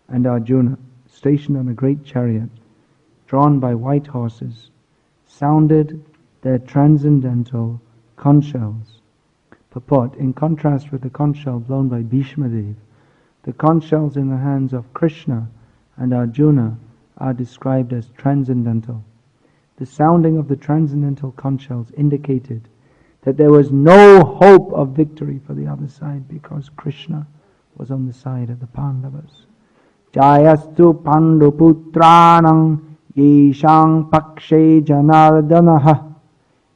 and Arjuna, stationed on a great chariot, drawn by white horses, sounded their transcendental conch shells. Purport: in contrast with the conch shell blown by Bhishma Dev, the conch shells in the hands of Krishna and Arjuna are described as transcendental. The sounding of the transcendental conch shells indicated that there was no hope of victory for the other side because Krishna was on the side of the Pandavas. Jayastu Pandu Putranam Yeshang Pakshe Janardanaha.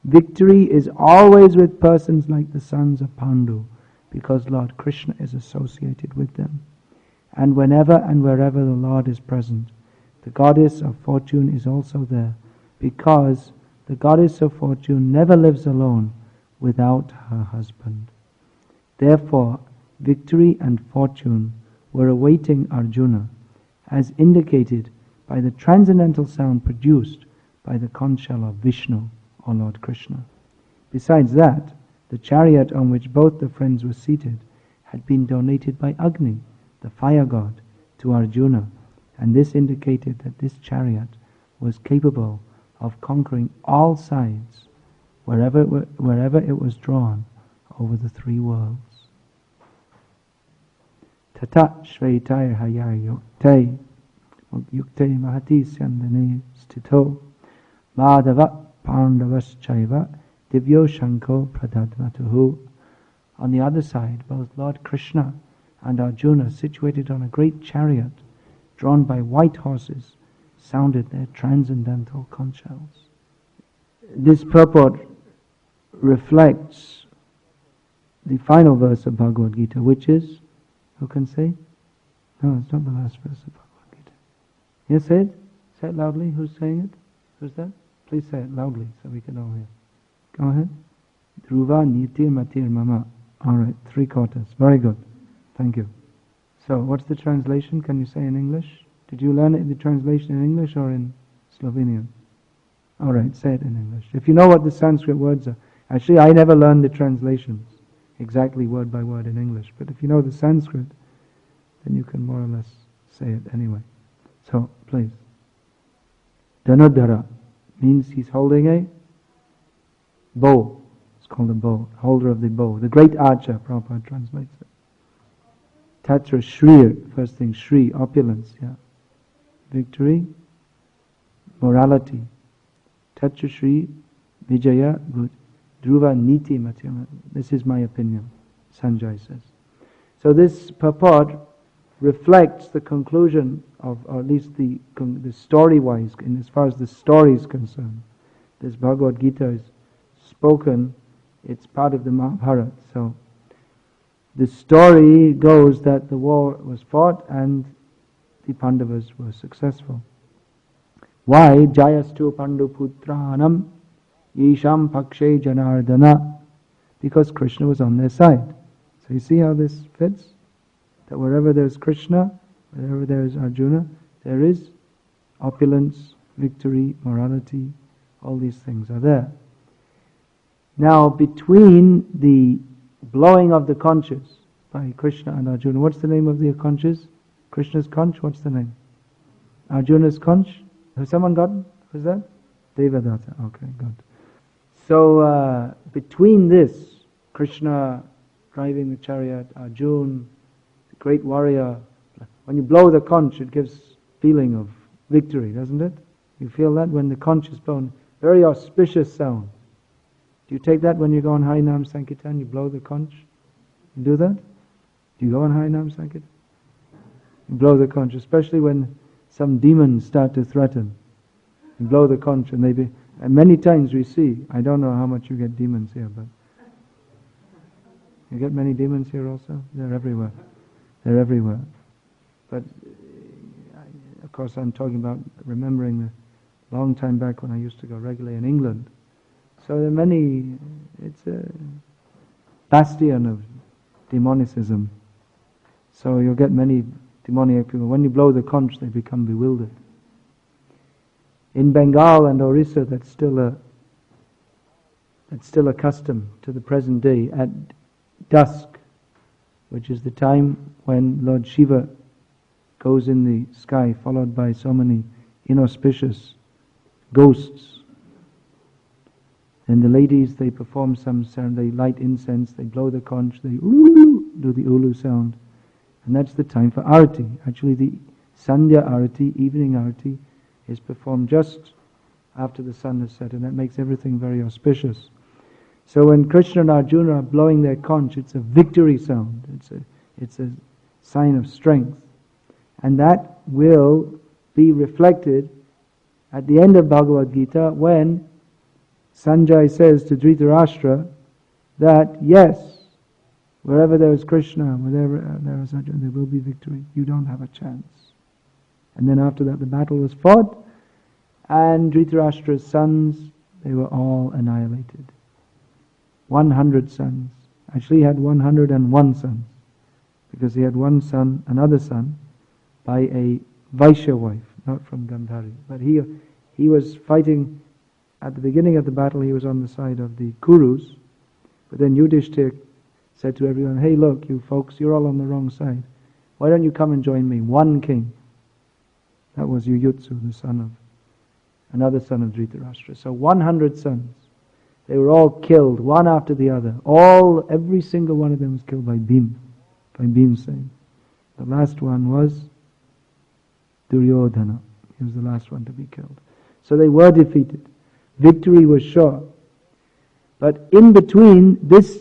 Victory is always with persons like the sons of Pandu, because Lord Krishna is associated with them. And whenever and wherever the Lord is present, the goddess of fortune is also there, because the goddess of fortune never lives alone without her husband. Therefore, victory and fortune were awaiting Arjuna, as indicated by the transcendental sound produced by the conch shell of Vishnu, or Lord Krishna. Besides that, the chariot on which both the friends were seated had been donated by Agni, the fire god, to Arjuna, and this indicated that this chariot was capable of conquering all sides, wherever it was drawn over the three worlds. Tata Shvaitai Hayar Yuktai Yuktai Mahati Sandane Stito Madhava Pandavas Chaiva Divyo Shanko Pradadmatuhu. On the other side, both Lord Krishna and Arjuna, situated on a great chariot drawn by white horses, sounded their transcendental conch shells. This purport reflects the final verse of Bhagavad Gita, which is, who can say? No, it's not the last verse of Bhagavad Gita. Yes, say it. Say it loudly. Who's saying it? Who's that? Please say it loudly so we can all hear. Go ahead. Dhruva nitir matir mama. All right, 3/4. Very good. Thank you. So, what's the translation? Can you say in English? Did you learn it in the translation in English or in Slovenian? All right, say it in English. If you know what the Sanskrit words are. Actually, I never learned the translations exactly word by word in English. But if you know the Sanskrit, then you can more or less say it anyway. So, please. Dhanodhara means he's holding a bow. It's called a bow, holder of the bow. The great archer, Prabhupada translates it. Tatra Shrir, first thing, Shri, opulence, yeah. Victory, morality. Tatra Shri, Vijaya, good. Dhruva Niti Matyama. This is my opinion, Sanjay says. So this purport reflects the conclusion of, or at least the story-wise, in as far as the story is concerned. This Bhagavad Gita is spoken, it's part of the Mahabharata. So the story goes that the war was fought and the Pandavas were successful. Why? Jayastu Pandu Putranam Yesham Pakshe Janardana. Because Krishna was on their side. So you see how this fits? That wherever there's Krishna, wherever there is Arjuna, there is opulence, victory, morality, all these things are there. Now, between the blowing of the conches by Krishna and Arjuna, what's the name of the conches? Krishna's conch, what's the name? Arjuna's conch? Has someone gotten? Who's that? Devadatta. Okay, good. So, between this, Krishna driving the chariot, Arjuna, the great warrior, when you blow the conch, it gives feeling of victory, doesn't it? You feel that when the conch is blown, very auspicious sound. Do you take that when you go on Harinam Sankirtan, you blow the conch? You do that? Do you go on Harinam Sankirtan? You blow the conch, especially when some demons start to threaten. You blow the conch and and many times we see, I don't know how much you get demons here, but you get many demons here also? They're everywhere. They're everywhere. But, of course, I'm talking about remembering the long time back when I used to go regularly in England. So there are many, it's a bastion of demonicism. So you'll get many demoniac people. When you blow the conch, they become bewildered. In Bengal and Orissa, that's still a custom to the present day. At dusk, which is the time when Lord Shiva goes in the sky, followed by so many inauspicious ghosts. And the ladies, they perform some sound, they light incense, they blow the conch, they do the ulu sound. And that's the time for arati. Actually, the Sandhya arati, evening arati, is performed just after the sun has set, and that makes everything very auspicious. So when Krishna and Arjuna are blowing their conch, it's a victory sound. It's a sign of strength. And that will be reflected at the end of Bhagavad Gita when Sanjay says to Dhritarashtra that, yes, wherever there is Krishna, wherever there is Arjuna, there will be victory. You don't have a chance. And then after that, the battle was fought, and Dhritarashtra's sons, they were all annihilated. 100 sons. Actually, he had 101 sons, because he had one son, another son, by a Vaishya wife, not from Gandhari. But he was fighting. At the beginning of the battle, he was on the side of the Kurus, but then Yudhishthir said to everyone, hey look, you folks, you're all on the wrong side. Why don't you come and join me? One king. That was Yuyutsu, the son of, another son of Dhritarashtra. So 100 sons. They were all killed, one after the other. Every single one of them was killed by Bhimsen. The last one was Duryodhana. He was the last one to be killed. So they were defeated. Victory was sure. But in between this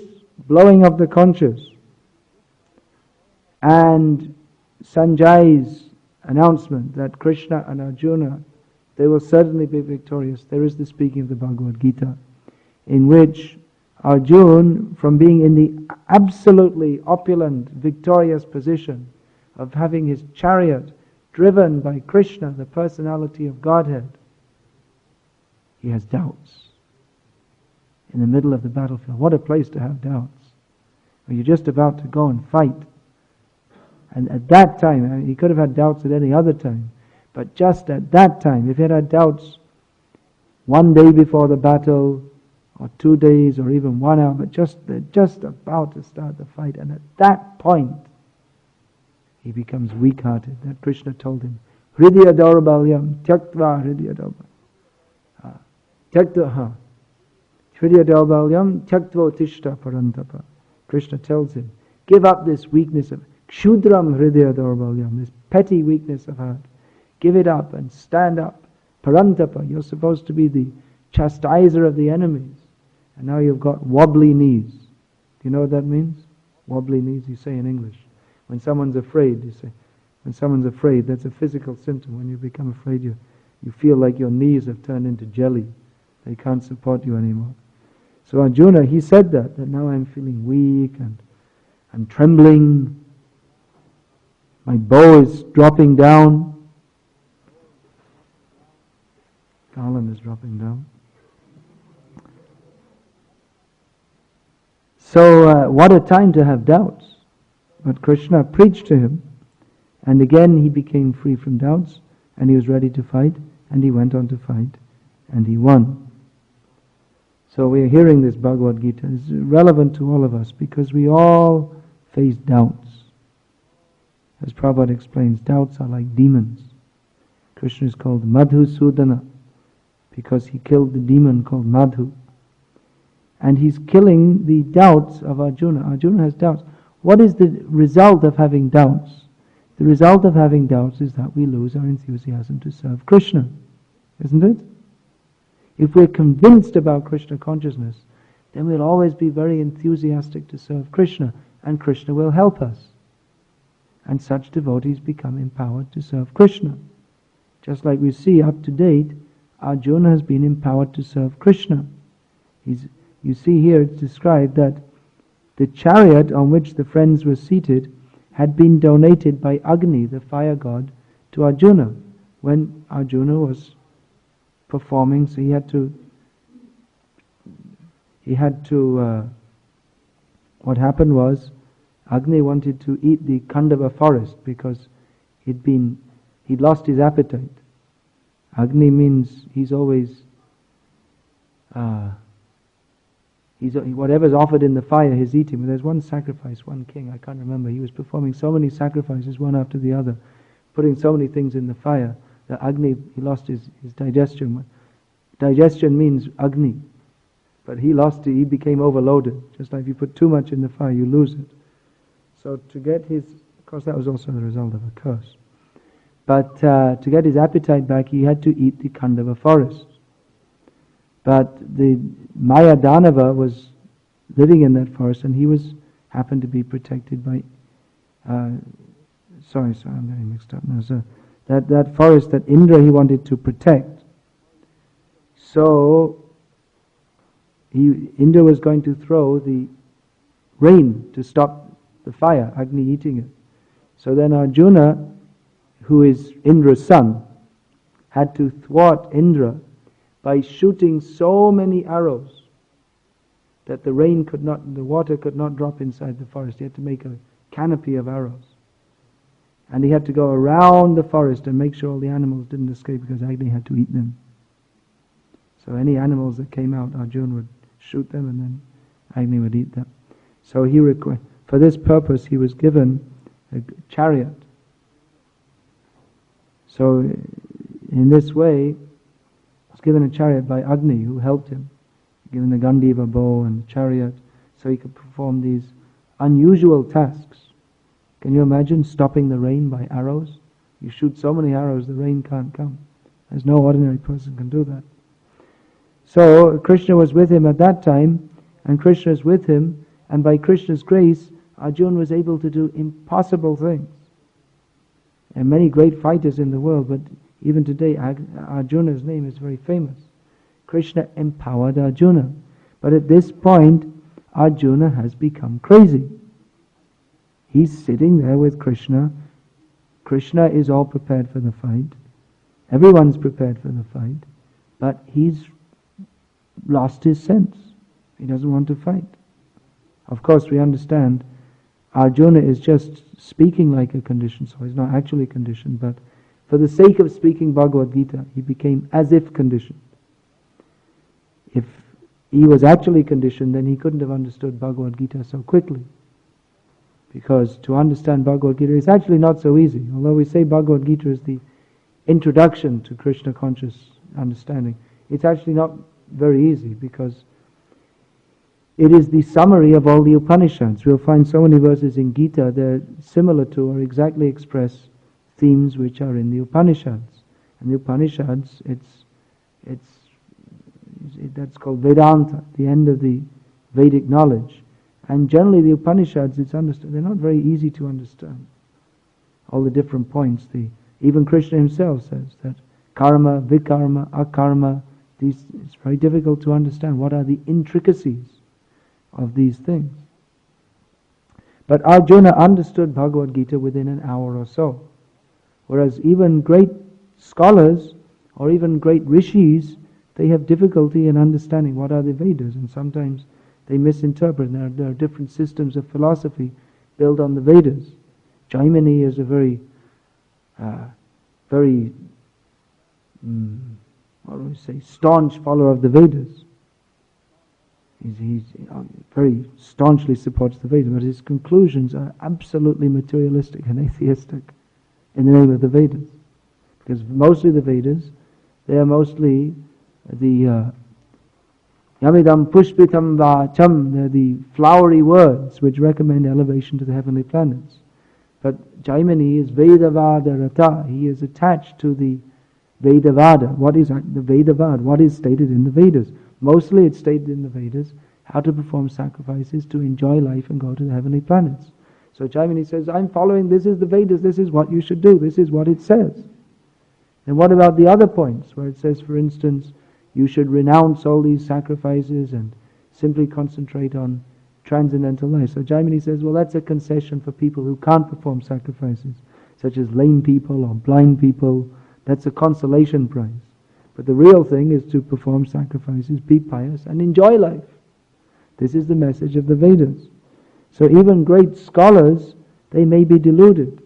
blowing of the conches and Sanjay's announcement that Krishna and Arjuna, they will certainly be victorious, there is the speaking of the Bhagavad Gita, in which Arjuna, from being in the absolutely opulent, victorious position of having his chariot driven by Krishna, the personality of Godhead, he has doubts. In the middle of the battlefield. What a place to have doubts. When you're just about to go and fight. And at that time, he could have had doubts at any other time, but just at that time, if he had doubts one day before the battle, or 2 days, or even 1 hour, but they're just about to start the fight, and at that point, he becomes weak-hearted. That Krishna told him, Hridaya Daurabalyam, Tyaktva Hridaya Daurabalyam. Hridaya Daurabalyam, Tyaktva Tishta Parantapa. Krishna tells him, give up this weakness of Kshudram Hridaya Daurabalyam, this petty weakness of heart. Give it up and stand up. Parantapa, you're supposed to be the chastiser of the enemies. And now you've got wobbly knees. Do you know what that means? Wobbly knees, you say in English. When someone's afraid, you say, when someone's afraid, that's a physical symptom. When you become afraid, you feel like your knees have turned into jelly. They can't support you anymore. So Arjuna, he said that now I'm feeling weak and I'm trembling. My bow is dropping down. Column is dropping down. So what a time to have doubts. But Krishna preached to him, and again he became free from doubts, and he was ready to fight, and he went on to fight, and he won. So we are hearing this Bhagavad Gita. It's relevant to all of us, because we all face doubts. As Prabhupada explains, doubts are like demons. Krishna is called Madhusudana, because he killed the demon called Madhu. And he's killing the doubts of Arjuna. Arjuna has doubts. What is the result of having doubts? The result of having doubts is that we lose our enthusiasm to serve Krishna. Isn't it? If we're convinced about Krishna consciousness, then we'll always be very enthusiastic to serve Krishna, and Krishna will help us. And such devotees become empowered to serve Krishna. Just like we see up to date, Arjuna has been empowered to serve Krishna. You see here it's described that the chariot on which the friends were seated had been donated by Agni, the fire god, to Arjuna when Arjuna was performing. So he had to what happened was Agni wanted to eat the Kandava forest because he'd lost his appetite. Agni means he's always whatever's offered in the fire, he's eating. But there's one sacrifice, one king, I can't remember. He was performing so many sacrifices, one after the other. putting so many things in the fire, the Agni, he lost his digestion. Digestion means Agni. But he lost it, he became overloaded. Just like if you put too much in the fire, you lose it. So to get his, of course that was also the result of a curse. But to get his appetite back, he had to eat the Khandava forest. But the Maya Danava was living in that forest, and he happened to be protected by, sorry, I'm getting mixed up now. So that forest that Indra he wanted to protect. So Indra was going to throw the rain to stop the fire, Agni eating it. So then Arjuna, who is Indra's son, had to thwart Indra by shooting so many arrows that the water could not drop inside the forest. He had to make a canopy of arrows. And he had to go around the forest and make sure all the animals didn't escape, because Agni had to eat them. So any animals that came out, Arjuna would shoot them, and then Agni would eat them. So for this purpose he was given a chariot. So in this way, he was given a chariot by Agni, who helped him, given the Gandiva bow and chariot, so he could perform these unusual tasks. Can you imagine stopping the rain by arrows? You shoot so many arrows, the rain can't come. There's no ordinary person can do that. So Krishna was with him at that time, and Krishna is with him, and by Krishna's grace, Arjuna was able to do impossible things. There are many great fighters in the world, but even today Arjuna's name is very famous. Krishna empowered Arjuna. But at this point, Arjuna has become crazy. He's sitting there with Krishna. Krishna is all prepared for the fight. Everyone's prepared for the fight. But he's lost his sense. He doesn't want to fight. Of course, we understand Arjuna is just speaking like a conditioned soul. He's not actually conditioned, but for the sake of speaking Bhagavad Gita, he became as if conditioned. If he was actually conditioned, then he couldn't have understood Bhagavad Gita so quickly. Because to understand Bhagavad Gita is actually not so easy. Although we say Bhagavad Gita is the introduction to Krishna conscious understanding, it's actually not very easy, because it is the summary of all the Upanishads. We'll find so many verses in Gita, they're similar to or exactly express themes which are in the Upanishads. And the Upanishads, that's called Vedanta, the end of the Vedic knowledge. And generally the Upanishads, they're not very easy to understand. All the different points. Even Krishna himself says that karma, vikarma, akarma, it's very difficult to understand. What are the intricacies of these things? But Arjuna understood Bhagavad Gita within an hour or so. Whereas even great scholars or even great rishis, they have difficulty in understanding what are the Vedas, and sometimes they misinterpret. There are different systems of philosophy built on the Vedas. Jaimini is a very staunch follower of the Vedas. He very staunchly supports the Vedas, but his conclusions are absolutely materialistic and atheistic in the name of the Vedas. Because mostly the Vedas, they are mostly the Yamidam Pushpitam Vacham, they're the flowery words which recommend elevation to the heavenly planets. But Jaimini is Vedavada Rata. He is attached to the Vedavada. What is the Vedavad? What is stated in the Vedas? Mostly it's stated in the Vedas how to perform sacrifices to enjoy life and go to the heavenly planets. So Jaimini says, I'm following, this is the Vedas, this is what you should do, this is what it says. And what about the other points where it says, for instance, you should renounce all these sacrifices and simply concentrate on transcendental life? So Jaimini says, well, that's a concession for people who can't perform sacrifices, such as lame people or blind people. That's a consolation prize. But the real thing is to perform sacrifices, be pious, and enjoy life. This is the message of the Vedas. So even great scholars, they may be deluded.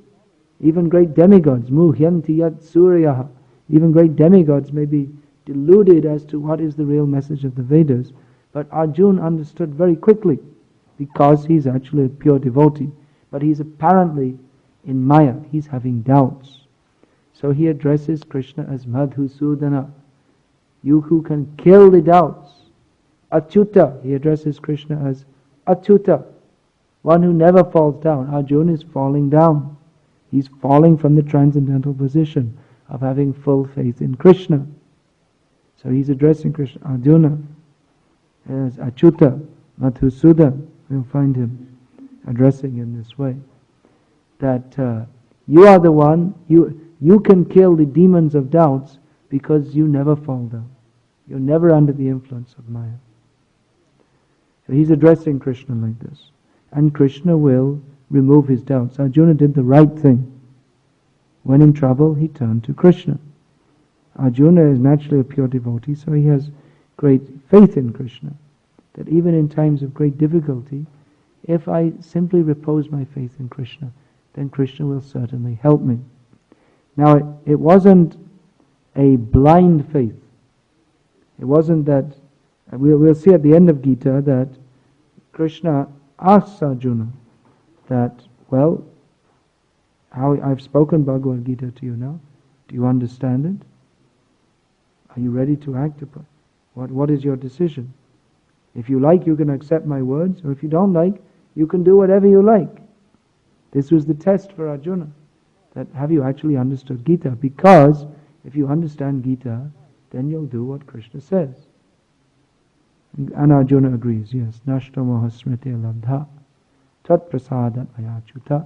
Even great demigods, muhyanti yat suryaha, even great demigods may be deluded as to what is the real message of the Vedas. But Arjuna understood very quickly, because he's actually a pure devotee. But he's apparently in Maya, he's having doubts. So he addresses Krishna as Madhusudana, you who can kill the doubts. Achyuta, he addresses Krishna as Achyuta, one who never falls down. Arjuna is falling down. He's falling from the transcendental position of having full faith in Krishna. So he's addressing Krishna, Arjuna, as Achyuta, Madhusudan. We'll find him addressing in this way. That you are the one, you can kill the demons of doubts because you never fall down. You're never under the influence of Maya. So he's addressing Krishna like this. And Krishna will remove his doubts. Arjuna did the right thing. When in trouble, he turned to Krishna. Arjuna is naturally a pure devotee, so he has great faith in Krishna. That even in times of great difficulty, if I simply repose my faith in Krishna, then Krishna will certainly help me. Now, it wasn't a blind faith. It wasn't that, we'll see at the end of Gita that Krishna asks Arjuna that, well, how I've spoken Bhagavad Gita to you now. Do you understand it? Are you ready to act upon it? What is your decision? If you like, you can accept my words, or if you don't like, you can do whatever you like. This was the test for Arjuna. That have you actually understood Gita? Because if you understand Gita, then you'll do what Krishna says. And Arjuna agrees, yes. Nashto moha smriti labdha tat prasadat ayachuta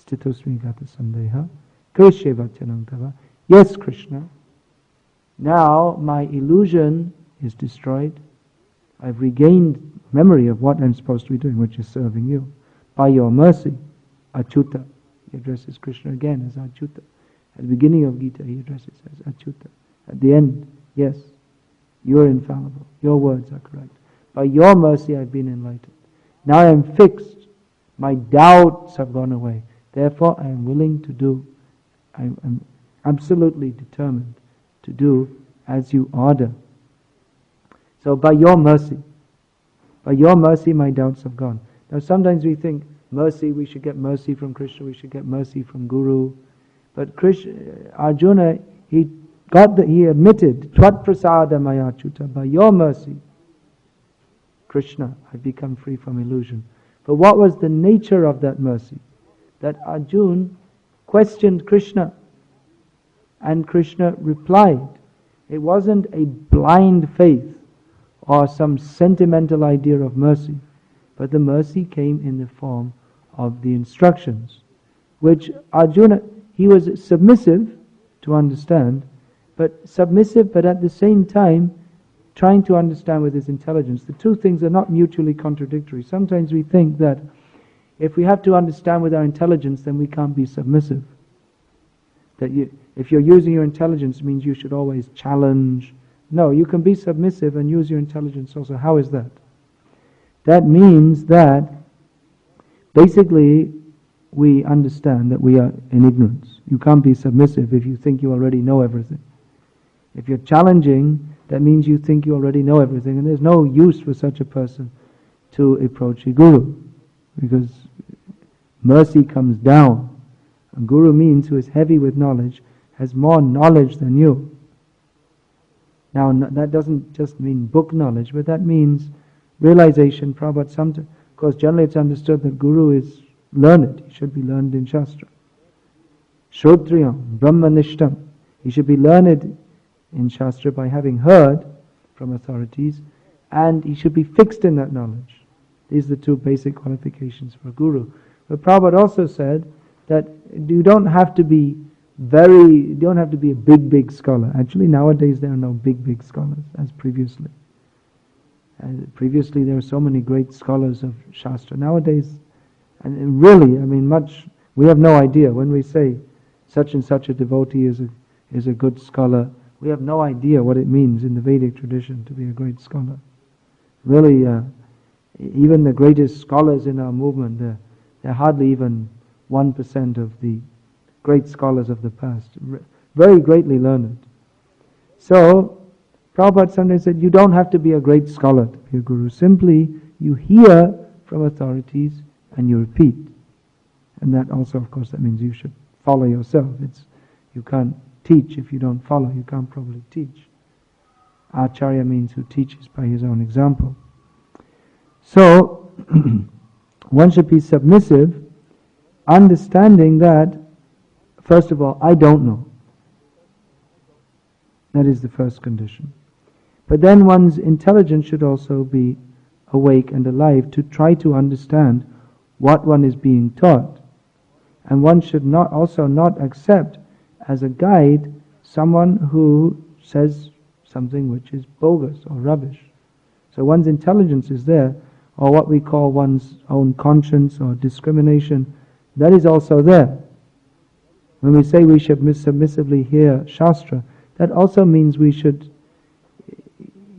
stitosmi gata sandeha krishe vachanam tava. Yes, Krishna. Now my illusion is destroyed. I've regained memory of what I'm supposed to be doing, which is serving you. By your mercy, Achyuta. He addresses Krishna again as Achyuta. At the beginning of Gita, he addresses as Achyuta. At the end, yes, you're infallible. Your words are correct. By your mercy, I've been enlightened. Now I am fixed. My doubts have gone away. Therefore, I am willing to do, I'm absolutely determined to do as you order. So by your mercy, my doubts have gone. Now sometimes we think, mercy, we should get mercy from Krishna, we should get mercy from Guru. But Krishna, Arjuna, he admitted, Tvat prasada maya achyuta, by your mercy, Krishna, I've become free from illusion. But what was the nature of that mercy? That Arjuna questioned Krishna, and Krishna replied. It wasn't a blind faith or some sentimental idea of mercy, but the mercy came in the form of the instructions, which Arjuna, he was submissive to understand, but at the same time trying to understand with his intelligence. The two things are not mutually contradictory. Sometimes we think that if we have to understand with our intelligence, then we can't be submissive. That if you're using your intelligence, it means you should always challenge. No, you can be submissive and use your intelligence also. How is that? That means that basically we understand that we are in ignorance. You can't be submissive if you think you already know everything. If you're challenging, that means you think you already know everything, and there's no use for such a person to approach a guru, because mercy comes down. A guru means who is heavy with knowledge, has more knowledge than you. Now, that doesn't just mean book knowledge, but that means realization. Prabhupada, of course, generally it's understood that Guru is learned. He should be learned in Shastra. Shrotriyam, Brahmanishtam. He should be learned in Shastra by having heard from authorities, and he should be fixed in that knowledge. These are the two basic qualifications for a Guru. But Prabhupada also said that you don't have to be a big scholar. Actually, nowadays there are no big scholars as previously. Previously there were so many great scholars of Shastra. Nowadays, and really, we have no idea. When we say such and such a devotee is a good scholar, we have no idea what it means in the Vedic tradition to be a great scholar. Really, even the greatest scholars in our movement, they're hardly even 1% of the great scholars of the past, very greatly learned. So, Prabhupada sometimes said, you don't have to be a great scholar to be a guru. Simply, you hear from authorities and you repeat. And that also, of course, that means you should follow yourself. You can't teach. If you don't follow, you can't properly teach. Acharya means who teaches by his own example. So, one should be submissive, understanding that, first of all, I don't know. That is the first condition. But then one's intelligence should also be awake and alive to try to understand what one is being taught. And one should also not accept as a guide someone who says something which is bogus or rubbish. So one's intelligence is there, or what we call one's own conscience or discrimination, that is also there. When we say we should submissively hear Shastra, that also means we should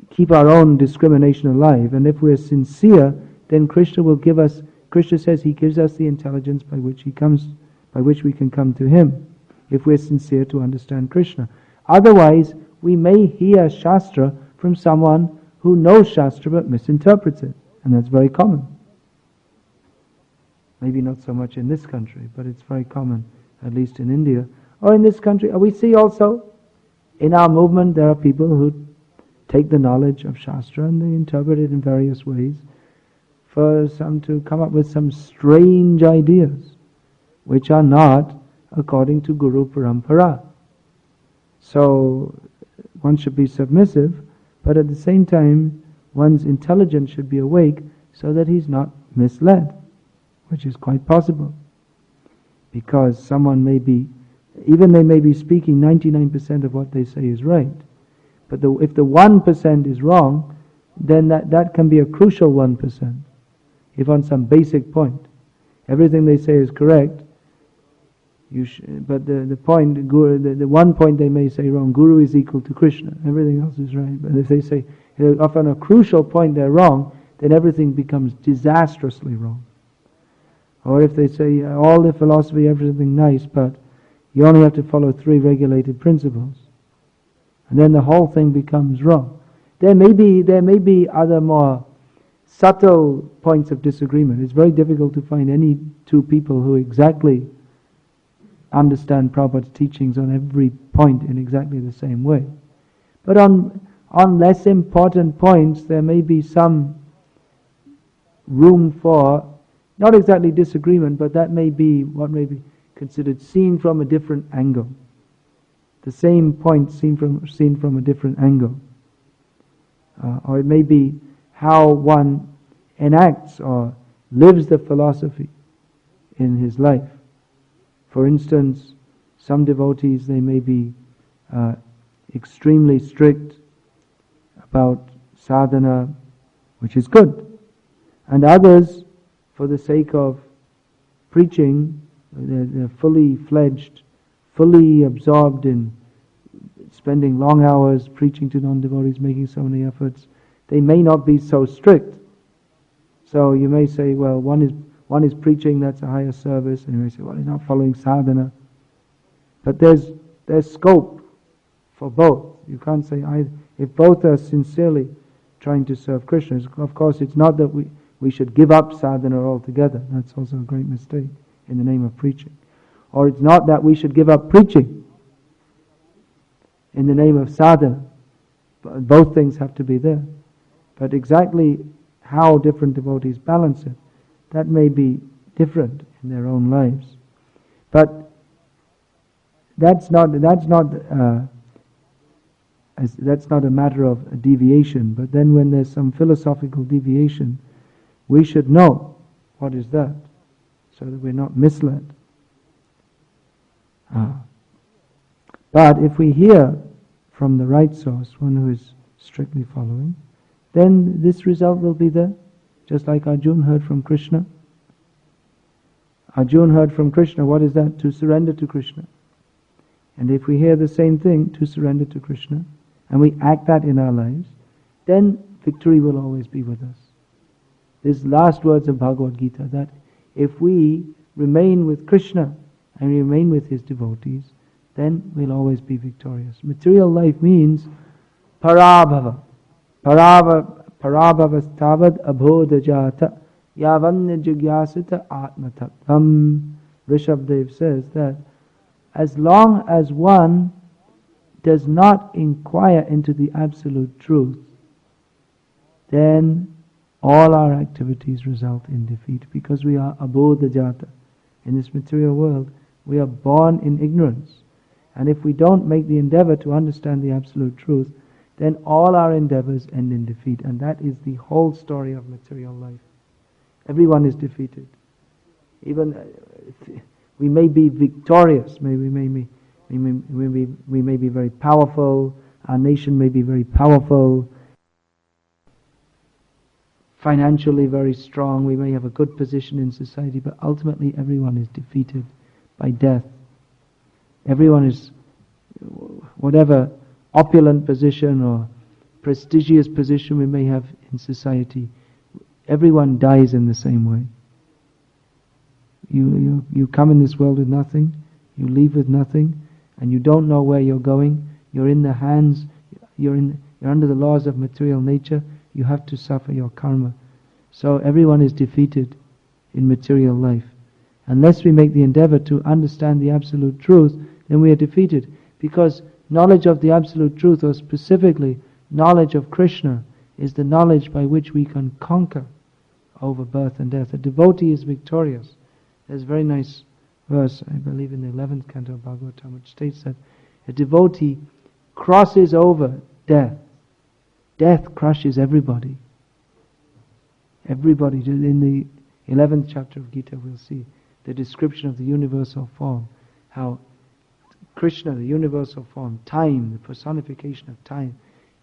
keep our own discrimination alive. And if we're sincere, then Krishna will give us, Krishna says he gives us the intelligence by which we can come to him, if we're sincere to understand Krishna. Otherwise, we may hear Shastra from someone who knows Shastra but misinterprets it. And that's very common. Maybe not so much in this country, but it's very common, at least in India. Or in this country, we see also, in our movement, there are people who take the knowledge of Shastra and they interpret it in various ways for some to come up with some strange ideas which are not according to Guru Parampara. So one should be submissive, but at the same time one's intelligence should be awake so that he's not misled, which is quite possible. Because someone may be, even they may be speaking 99% of what they say is right, but if the 1% is wrong, then that can be a crucial 1%. If on some basic point, everything they say is correct, but the point, the one point they may say wrong, Guru is equal to Krishna, everything else is right. But if they say, if on a crucial point they're wrong, then everything becomes disastrously wrong. Or if they say, all the philosophy, everything nice, but you only have to follow 3 regulated principles, and then the whole thing becomes wrong. There may be other more subtle points of disagreement. It's very difficult to find any two people who exactly understand Prabhupada's teachings on every point in exactly the same way. But on less important points, there may be some room for, not exactly disagreement, but that may be what may be considered seen from a different angle. The same point seen from a different angle. Or it may be how one enacts or lives the philosophy in his life. For instance, some devotees, they may be extremely strict about sadhana, which is good. And others, for the sake of preaching, they're fully fledged, fully absorbed in spending long hours preaching to non-devotees, making so many efforts. They may not be so strict. So you may say, well, one is preaching, that's a higher service, and you may say, well, he's not following sadhana. But there's scope for both. You can't say either. If both are sincerely trying to serve Krishna, of course it's not that we should give up sadhana altogether. That's also a great mistake in the name of preaching. Or it's not that we should give up preaching in the name of sadhana. Both things have to be there. But exactly how different devotees balance it, that may be different in their own lives. But that's not a matter of a deviation. But then when there's some philosophical deviation, we should know what is that, so that we're not misled. But if we hear from the right source, one who is strictly following, then this result will be there. Just like Arjuna heard from Krishna. Arjuna heard from Krishna, what is that? To surrender to Krishna. And if we hear the same thing, to surrender to Krishna, and we act that in our lives, then victory will always be with us. These last words of Bhagavad Gita, that if we remain with Krishna and remain with his devotees, then we'll always be victorious. Material life means parabhava. Parabhavastavad abhodajata yavanya jigyasita atmatattvam. Rishabdev says that as long as one does not inquire into the absolute truth, then all our activities result in defeat, because we are abodha jata. In this material world, we are born in ignorance. And if we don't make the endeavor to understand the absolute truth, then all our endeavors end in defeat. And that is the whole story of material life. Everyone is defeated. Even we may be victorious, we may be very powerful, our nation may be very powerful, financially very strong, we may have a good position in society, but ultimately everyone is defeated by death. Everyone is, whatever opulent position or prestigious position we may have in society, everyone dies in the same way. You come in this world with nothing, you leave with nothing, and you don't know where you're going. You're in the hands, you're under the laws of material nature. You have to suffer your karma. So everyone is defeated in material life. Unless we make the endeavor to understand the absolute truth, then we are defeated. Because knowledge of the absolute truth, or specifically knowledge of Krishna, is the knowledge by which we can conquer over birth and death. A devotee is victorious. There's a very nice verse, I believe in the 11th canto of Bhagavatam, which states that a devotee crosses over death. Death crushes everybody. Everybody. In the 11th chapter of Gita, we'll see the description of the universal form, how Krishna, the universal form, time, the personification of time,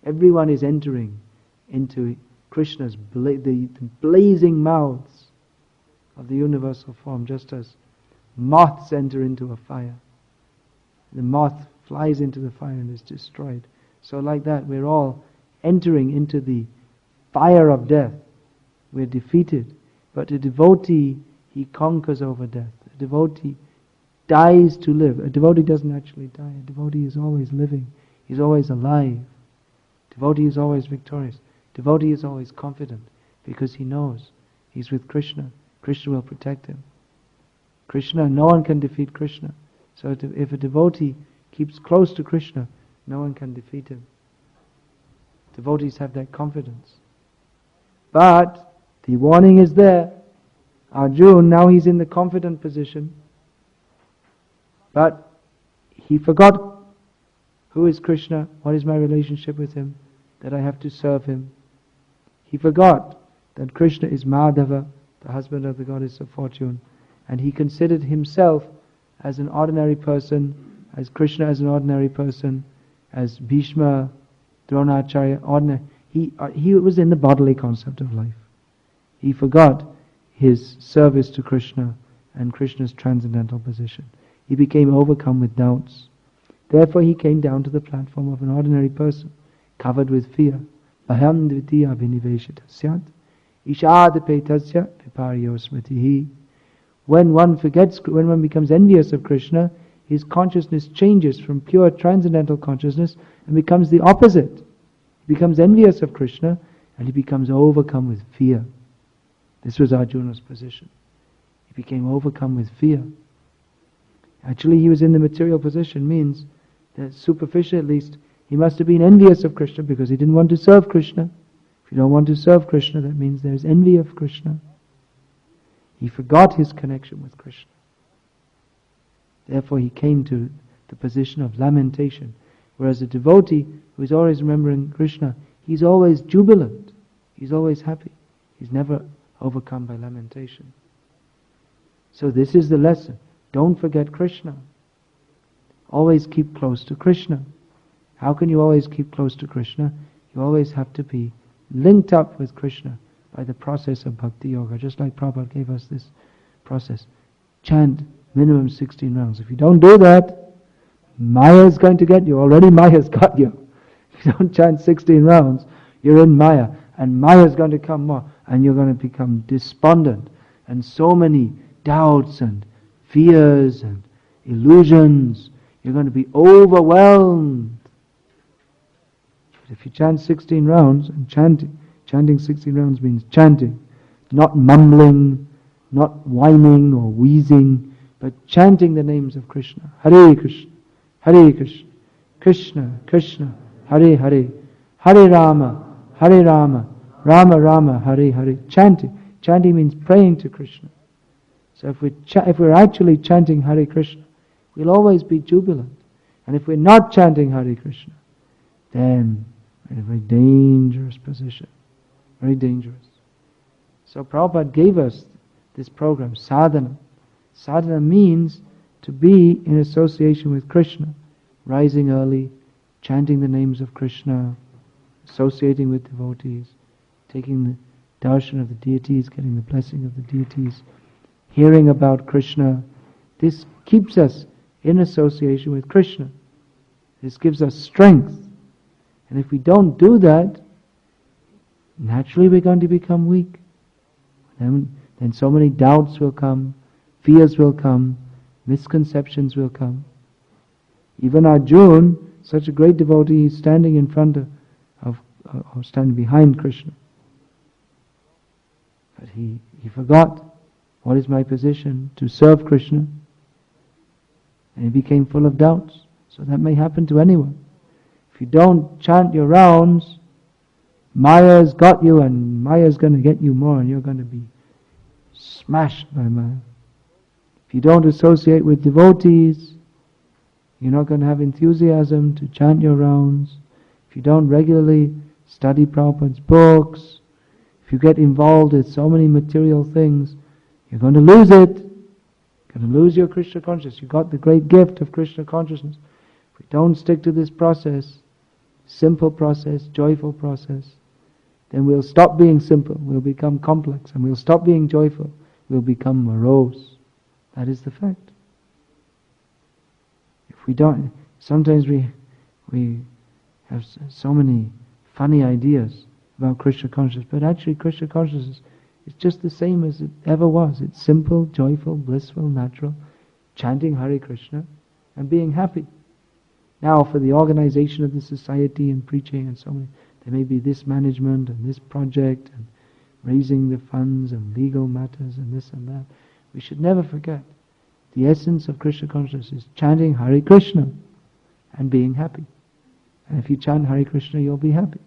everyone is entering into Krishna's the blazing mouths of the universal form, just as moths enter into a fire. The moth flies into the fire and is destroyed. So like that, we're all entering into the fire of death. We're defeated. But a devotee, he conquers over death. A devotee dies to live. A devotee doesn't actually die. A devotee is always living. He's always alive. Devotee is always victorious. Devotee is always confident, because he knows he's with Krishna. Krishna will protect him. Krishna, no one can defeat Krishna. So if a devotee keeps close to Krishna, no one can defeat him. Devotees have that confidence. But the warning is there. Arjuna, now he's in the confident position. But he forgot who is Krishna, what is my relationship with him, that I have to serve him. He forgot that Krishna is Madhava, the husband of the goddess of fortune, and he considered himself as an ordinary person, as Krishna as an ordinary person, as Bhishma, Dronacharya, ordinary. He was in the bodily concept of life. He forgot his service to Krishna and Krishna's transcendental position. He became overcome with doubts. Therefore he came down to the platform of an ordinary person, covered with fear. Baham dvitiya viniveshita syat, ishadapetasya viparyo smritihi. When one becomes envious of Krishna, his consciousness changes from pure transcendental consciousness and becomes the opposite. He becomes envious of Krishna and he becomes overcome with fear. This was Arjuna's position. He became overcome with fear. Actually, he was in the material position, means that superficially at least, he must have been envious of Krishna because he didn't want to serve Krishna. If you don't want to serve Krishna, that means there's envy of Krishna. He forgot his connection with Krishna. Therefore he came to the position of lamentation. Whereas a devotee who is always remembering Krishna, he's always jubilant. He's always happy. He's never overcome by lamentation. So this is the lesson. Don't forget Krishna. Always keep close to Krishna. How can you always keep close to Krishna? You always have to be linked up with Krishna by the process of Bhakti Yoga. Just like Prabhupada gave us this process. Chant minimum 16 rounds. If you don't do that, Maya is going to get you. Already Maya has got you. If you don't chant 16 rounds, you're in Maya. And Maya is going to come more. And you're going to become despondent. And so many doubts and fears and illusions. You're going to be overwhelmed. But if you chant 16 rounds, and chanting 16 rounds means chanting, not mumbling, not whining or wheezing, but chanting the names of Krishna. Hare Krishna, Hare Krishna, Krishna, Krishna, Hare Hare, Hare Rama, Rama Rama, Hare Hare. Chanting. Chanting means praying to Krishna. So if we're actually chanting Hare Krishna, we'll always be jubilant. And if we're not chanting Hare Krishna, then we're in a very dangerous position. Very dangerous. So Prabhupada gave us this program, sadhana. Sadhana means to be in association with Krishna, rising early, chanting the names of Krishna, associating with devotees, taking the darshan of the deities, getting the blessing of the deities, hearing about Krishna. This keeps us in association with Krishna. This gives us strength. And if we don't do that, naturally we're going to become weak. Then so many doubts will come, fears will come, misconceptions will come. Even Arjuna, such a great devotee, is standing in front of or standing behind Krishna. But he forgot, what is my position? To serve Krishna. And he became full of doubts. So that may happen to anyone. If you don't chant your rounds, Maya's got you, and Maya's going to get you more, and you're going to be smashed by Maya. If you don't associate with devotees, you're not going to have enthusiasm to chant your rounds. If you don't regularly study Prabhupada's books, if you get involved with so many material things, you're going to lose it. You're going to lose your Krishna consciousness. You got the great gift of Krishna consciousness. If we don't stick to this process, simple process, joyful process, then we'll stop being simple, we'll become complex, and we'll stop being joyful, we'll become morose. That is the fact. If we don't, sometimes we have so many funny ideas about Krishna consciousness, but actually Krishna consciousness is just the same as it ever was. It's simple, joyful, blissful, natural, chanting Hare Krishna and being happy. Now for the organization of the society and preaching and so many, there may be this management and this project and raising the funds and legal matters and this and that. We should never forget the essence of Krishna consciousness is chanting Hare Krishna and being happy. And if you chant Hare Krishna, you'll be happy.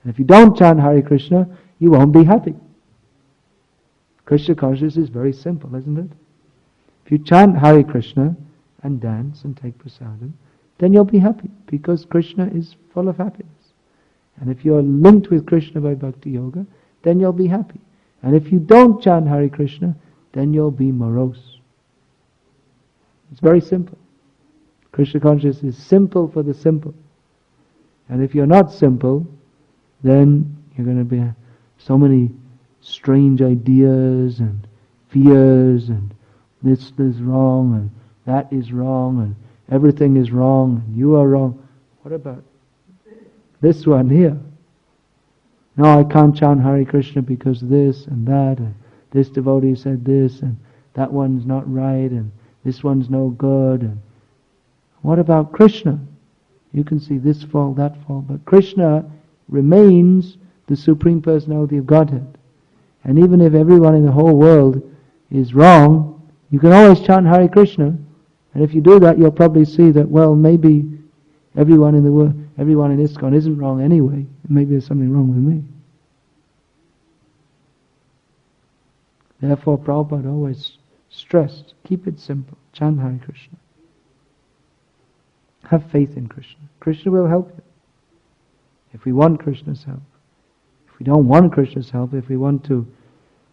And if you don't chant Hare Krishna, you won't be happy. Krishna consciousness is very simple, isn't it? If you chant Hare Krishna and dance and take prasadam, then you'll be happy, because Krishna is full of happiness. And if you're linked with Krishna by Bhakti Yoga, then you'll be happy. And if you don't chant Hare Krishna, then you'll be morose. It's very simple. Krishna consciousness is simple for the simple. And if you're not simple, then you're going to be so many strange ideas and fears, and this is wrong and that is wrong and everything is wrong and you are wrong. What about this one here? No, I can't chant Hare Krishna because this and that, and this devotee said this, and that one's not right, and this one's no good. And what about Krishna? You can see this fault, that fault, but Krishna remains the Supreme Personality of Godhead. And even if everyone in the whole world is wrong, you can always chant Hare Krishna. And if you do that, you'll probably see that, well, maybe everyone in the world, everyone in ISKCON isn't wrong anyway. Maybe there's something wrong with me. Therefore, Prabhupada always stressed, keep it simple. Chant Hare Krishna. Have faith in Krishna. Krishna will help you. If we want Krishna's help. If we don't want Krishna's help, if we want to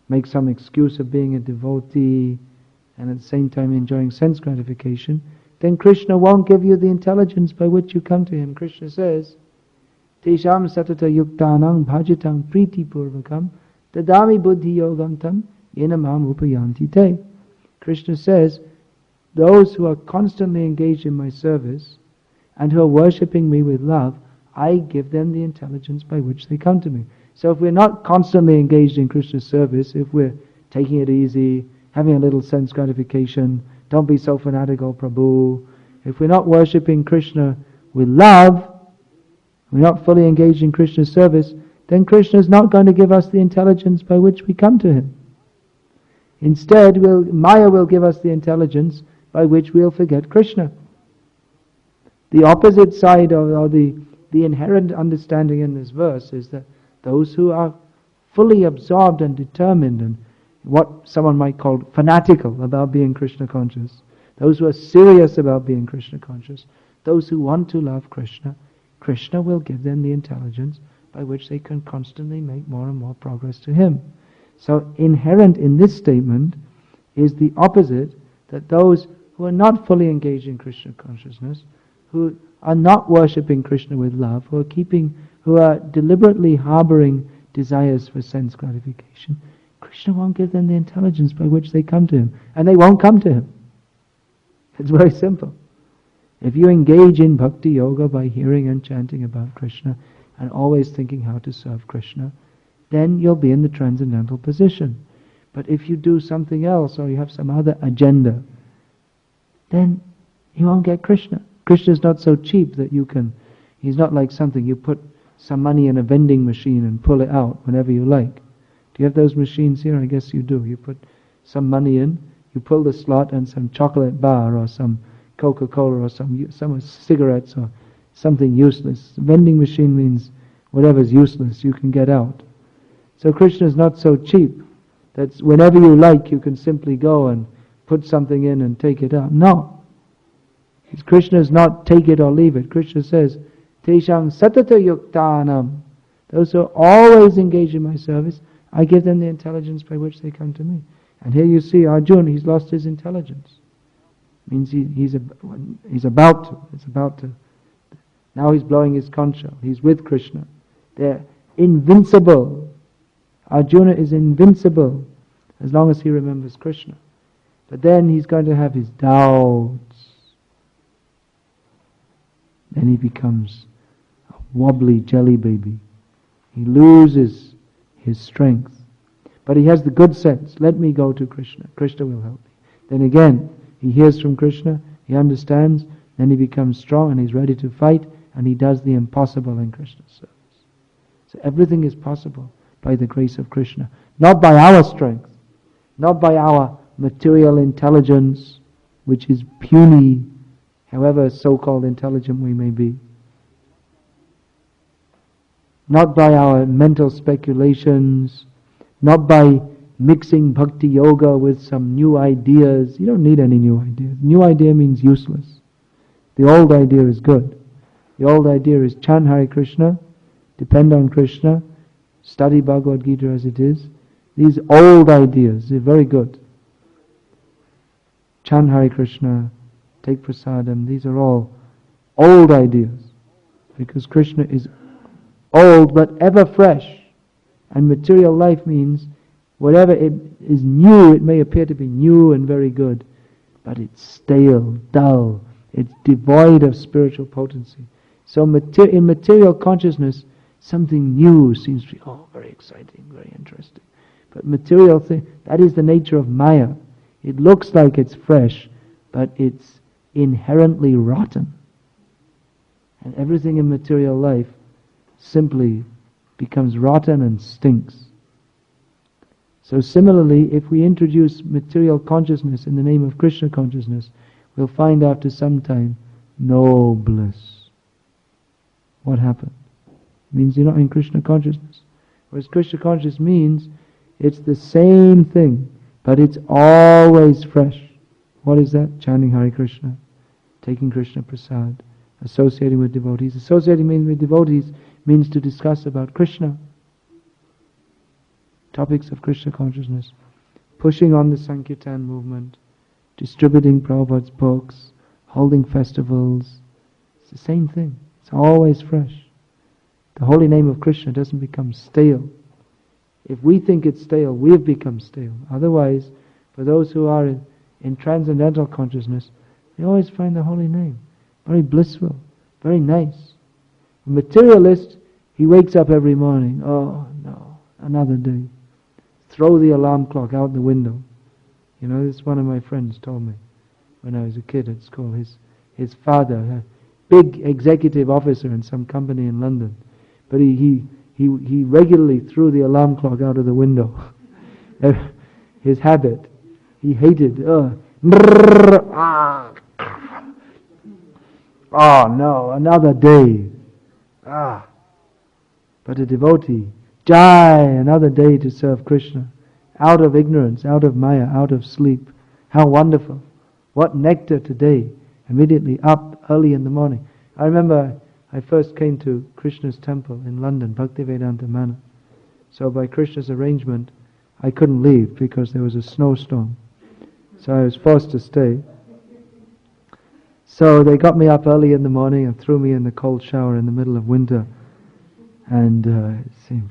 make some excuse of being a devotee and at the same time enjoying sense gratification, then Krishna won't give you the intelligence by which you come to Him. Krishna says, Tesham satata yuktanang bhajitang priti purvakam dadami buddhi yogam tam yenamam upayanti te. Krishna says, those who are constantly engaged in my service and who are worshipping me with love, I give them the intelligence by which they come to me. So if we're not constantly engaged in Krishna's service, if we're taking it easy, having a little sense gratification, don't be so fanatical, Prabhu. If we're not worshipping Krishna with love, we're not fully engaged in Krishna's service, then Krishna is not going to give us the intelligence by which we come to Him. Instead, Maya will give us the intelligence by which we'll forget Krishna. The opposite side or the inherent understanding in this verse is that those who are fully absorbed and determined and what someone might call fanatical about being Krishna conscious, those who are serious about being Krishna conscious, those who want to love Krishna, Krishna will give them the intelligence by which they can constantly make more and more progress to Him. So inherent in this statement is the opposite, that those who are not fully engaged in Krishna consciousness, who are not worshipping Krishna with love, who are deliberately harboring desires for sense gratification, Krishna won't give them the intelligence by which they come to Him, and they won't come to Him. It's very simple. If you engage in bhakti yoga by hearing and chanting about Krishna and always thinking how to serve Krishna, then you'll be in the transcendental position. But if you do something else or you have some other agenda, then you won't get Krishna. Krishna is not so cheap that He's not like something you put some money in a vending machine and pull it out whenever you like. Do you have those machines here? I guess you do. You put some money in, you pull the slot, and some chocolate bar or some Coca-Cola or some cigarettes or something useless. Vending machine means whatever's useless you can get out. So Krishna is not so cheap that whenever you like you can simply go and put something in and take it out. No. Krishna is not take it or leave it. Krishna says, Teshang satata yuktanam. Those who are always engaged in my service, I give them the intelligence by which they come to me. And here you see Arjuna, he's lost his intelligence. Means he's about to. Now he's blowing his conch shell. He's with Krishna. They're invincible. Arjuna is invincible as long as he remembers Krishna. But then he's going to have his doubts. Then he becomes a wobbly jelly baby. He loses his strength. But he has the good sense. Let me go to Krishna. Krishna will help me. Then again, he hears from Krishna, he understands, then he becomes strong and he's ready to fight, and he does the impossible in Krishna's service. So everything is possible by the grace of Krishna. Not by our strength, not by our material intelligence, which is puny, however so-called intelligent we may be. Not by our mental speculations, not by mixing bhakti yoga with some new ideas. You don't need any new ideas. New idea means useless. The old idea is good. The old idea is chant Hare Krishna, depend on Krishna, study Bhagavad Gita as it is. These old ideas are very good. Chant Hare Krishna, take prasadam, these are all old ideas. Because Krishna is old but ever fresh. And material life means whatever it is new, it may appear to be new and very good, but it's stale, dull, it's devoid of spiritual potency. So in material consciousness, something new seems to be, very exciting, very interesting. But material thing, that is the nature of Maya. It looks like it's fresh, but it's inherently rotten. And everything in material life simply becomes rotten and stinks. So similarly, if we introduce material consciousness in the name of Krishna consciousness, we'll find after some time, no bliss. What happened? It means you're not in Krishna consciousness. Whereas Krishna consciousness means it's the same thing, but it's always fresh. What is that? Chanting Hare Krishna, taking Krishna prasad, associating with devotees. Associating with devotees means to discuss about Krishna, topics of Krishna consciousness, pushing on the Sankirtan movement, distributing Prabhupada's books, holding festivals. It's the same thing. It's always fresh. The holy name of Krishna doesn't become stale. If we think it's stale, we have become stale. Otherwise, for those who are in transcendental consciousness, they always find the holy name very blissful, very nice. A materialist, he wakes up every morning, oh no, another day. Throw the alarm clock out the window. You know, this one of my friends told me when I was a kid at school. His father, a big executive officer in some company in London, but he regularly threw the alarm clock out of the window. His habit. He hated, oh no, another day. Ah. But a devotee, Jai, another day to serve Krishna. Out of ignorance, out of maya, out of sleep. How wonderful. What nectar today. Immediately up early in the morning. I remember I first came to Krishna's temple in London, Bhaktivedanta Manor. So by Krishna's arrangement, I couldn't leave because there was a snowstorm. So I was forced to stay. So they got me up early in the morning and threw me in the cold shower in the middle of winter. And it seemed...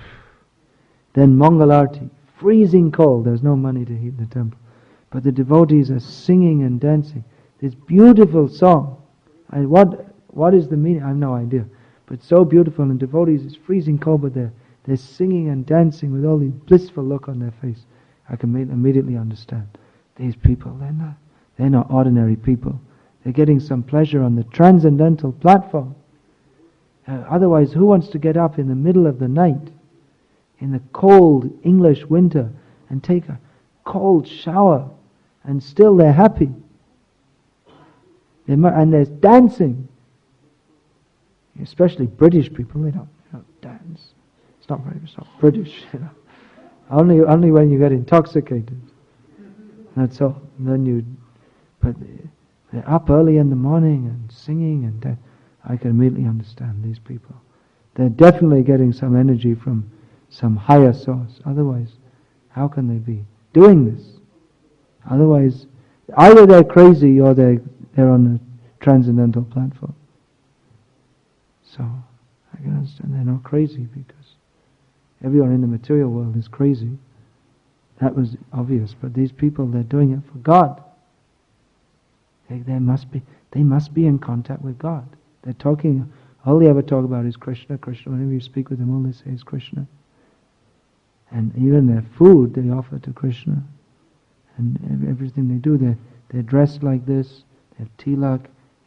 Then Mangalarti, freezing cold. There's no money to heat the temple. But the devotees are singing and dancing. This beautiful song. And what is the meaning? I have no idea. But so beautiful, and devotees, it's freezing cold, but they're singing and dancing with all the blissful look on their face. I can immediately understand. These people, they're not ordinary people. They're getting some pleasure on the transcendental platform. Otherwise, who wants to get up in the middle of the night, in the cold English winter, and take a cold shower, and still they're happy? And there's dancing. Especially British people, they don't dance. It's not British, Only when you get intoxicated. That's all. And but they're up early in the morning and singing and I can immediately understand these people. They're definitely getting some energy from some higher source. Otherwise, how can they be doing this? Otherwise, either they're crazy or they're on a transcendental platform. So, I can understand they're not crazy because everyone in the material world is crazy. That was obvious, but these people, they're doing it for God. They must be in contact with God. They're talking, all they ever talk about is Krishna, Krishna. Whenever you speak with them, all they say is Krishna. And even their food they offer to Krishna. And everything they do, they're dressed like this, they have tilak,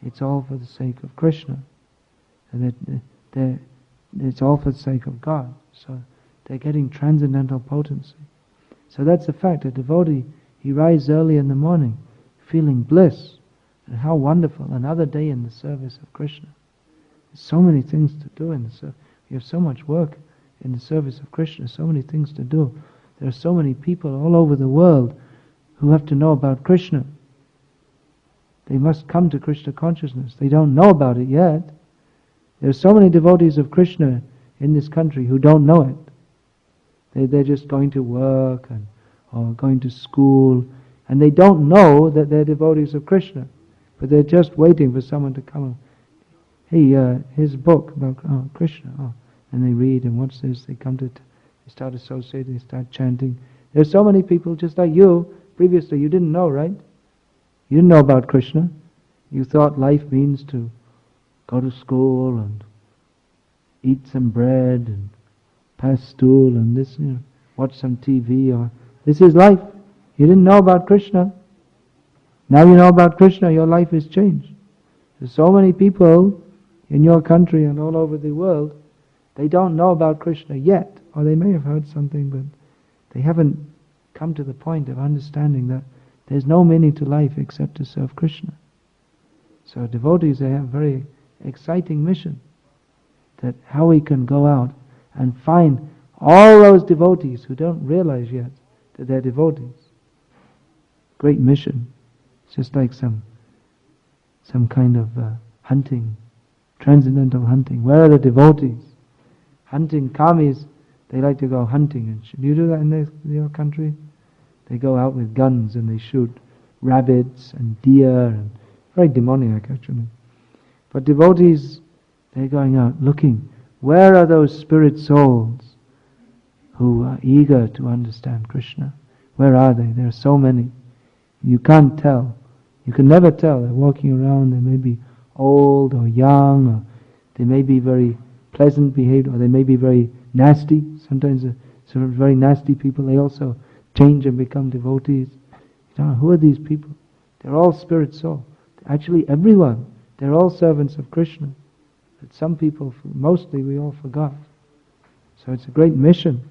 it's all for the sake of Krishna. And it's all for the sake of God. So they're getting transcendental potency. So that's the fact. A devotee, he rises early in the morning, feeling bliss. And how wonderful, another day in the service of Krishna. There's so many things to do in the service. We have so much work in the service of Krishna, so many things to do. There are so many people all over the world who have to know about Krishna. They must come to Krishna consciousness. They don't know about it yet. There are so many devotees of Krishna in this country who don't know it. They're just going to work or going to school, and they don't know that they're devotees of Krishna. But they're just waiting for someone to come. Hey, here's a book about Krishna. Oh. And they read, and what's this? They start associating, they start chanting. There's so many people just like you. Previously, you didn't know, right? You didn't know about Krishna. You thought life means to go to school and eat some bread and pass stool and this, watch some TV. Or this is life. You didn't know about Krishna. Now you know about Krishna, your life is changed. There's so many people in your country and all over the world, they don't know about Krishna yet, or they may have heard something, but they haven't come to the point of understanding that there's no meaning to life except to serve Krishna. So devotees, they have a very exciting mission, that how we can go out and find all those devotees who don't realize yet that they're devotees. Great mission. It's just like some kind of hunting, transcendental hunting. Where are the devotees? Hunting kamis, they like to go hunting. And do you do that in your country? They go out with guns and they shoot rabbits and deer, and very demoniac actually. But devotees, they're going out looking. Where are those spirit souls who are eager to understand Krishna? Where are they? There are so many. You can't tell. You can never tell. They're walking around, they may be old or young, or they may be very pleasant behaved, or they may be very nasty. Sometimes sort of very nasty people, they also change and become devotees. You don't know, who are these people? They're all spirit soul. Actually everyone, they're all servants of Krishna. But some people, mostly we all forgot. So it's a great mission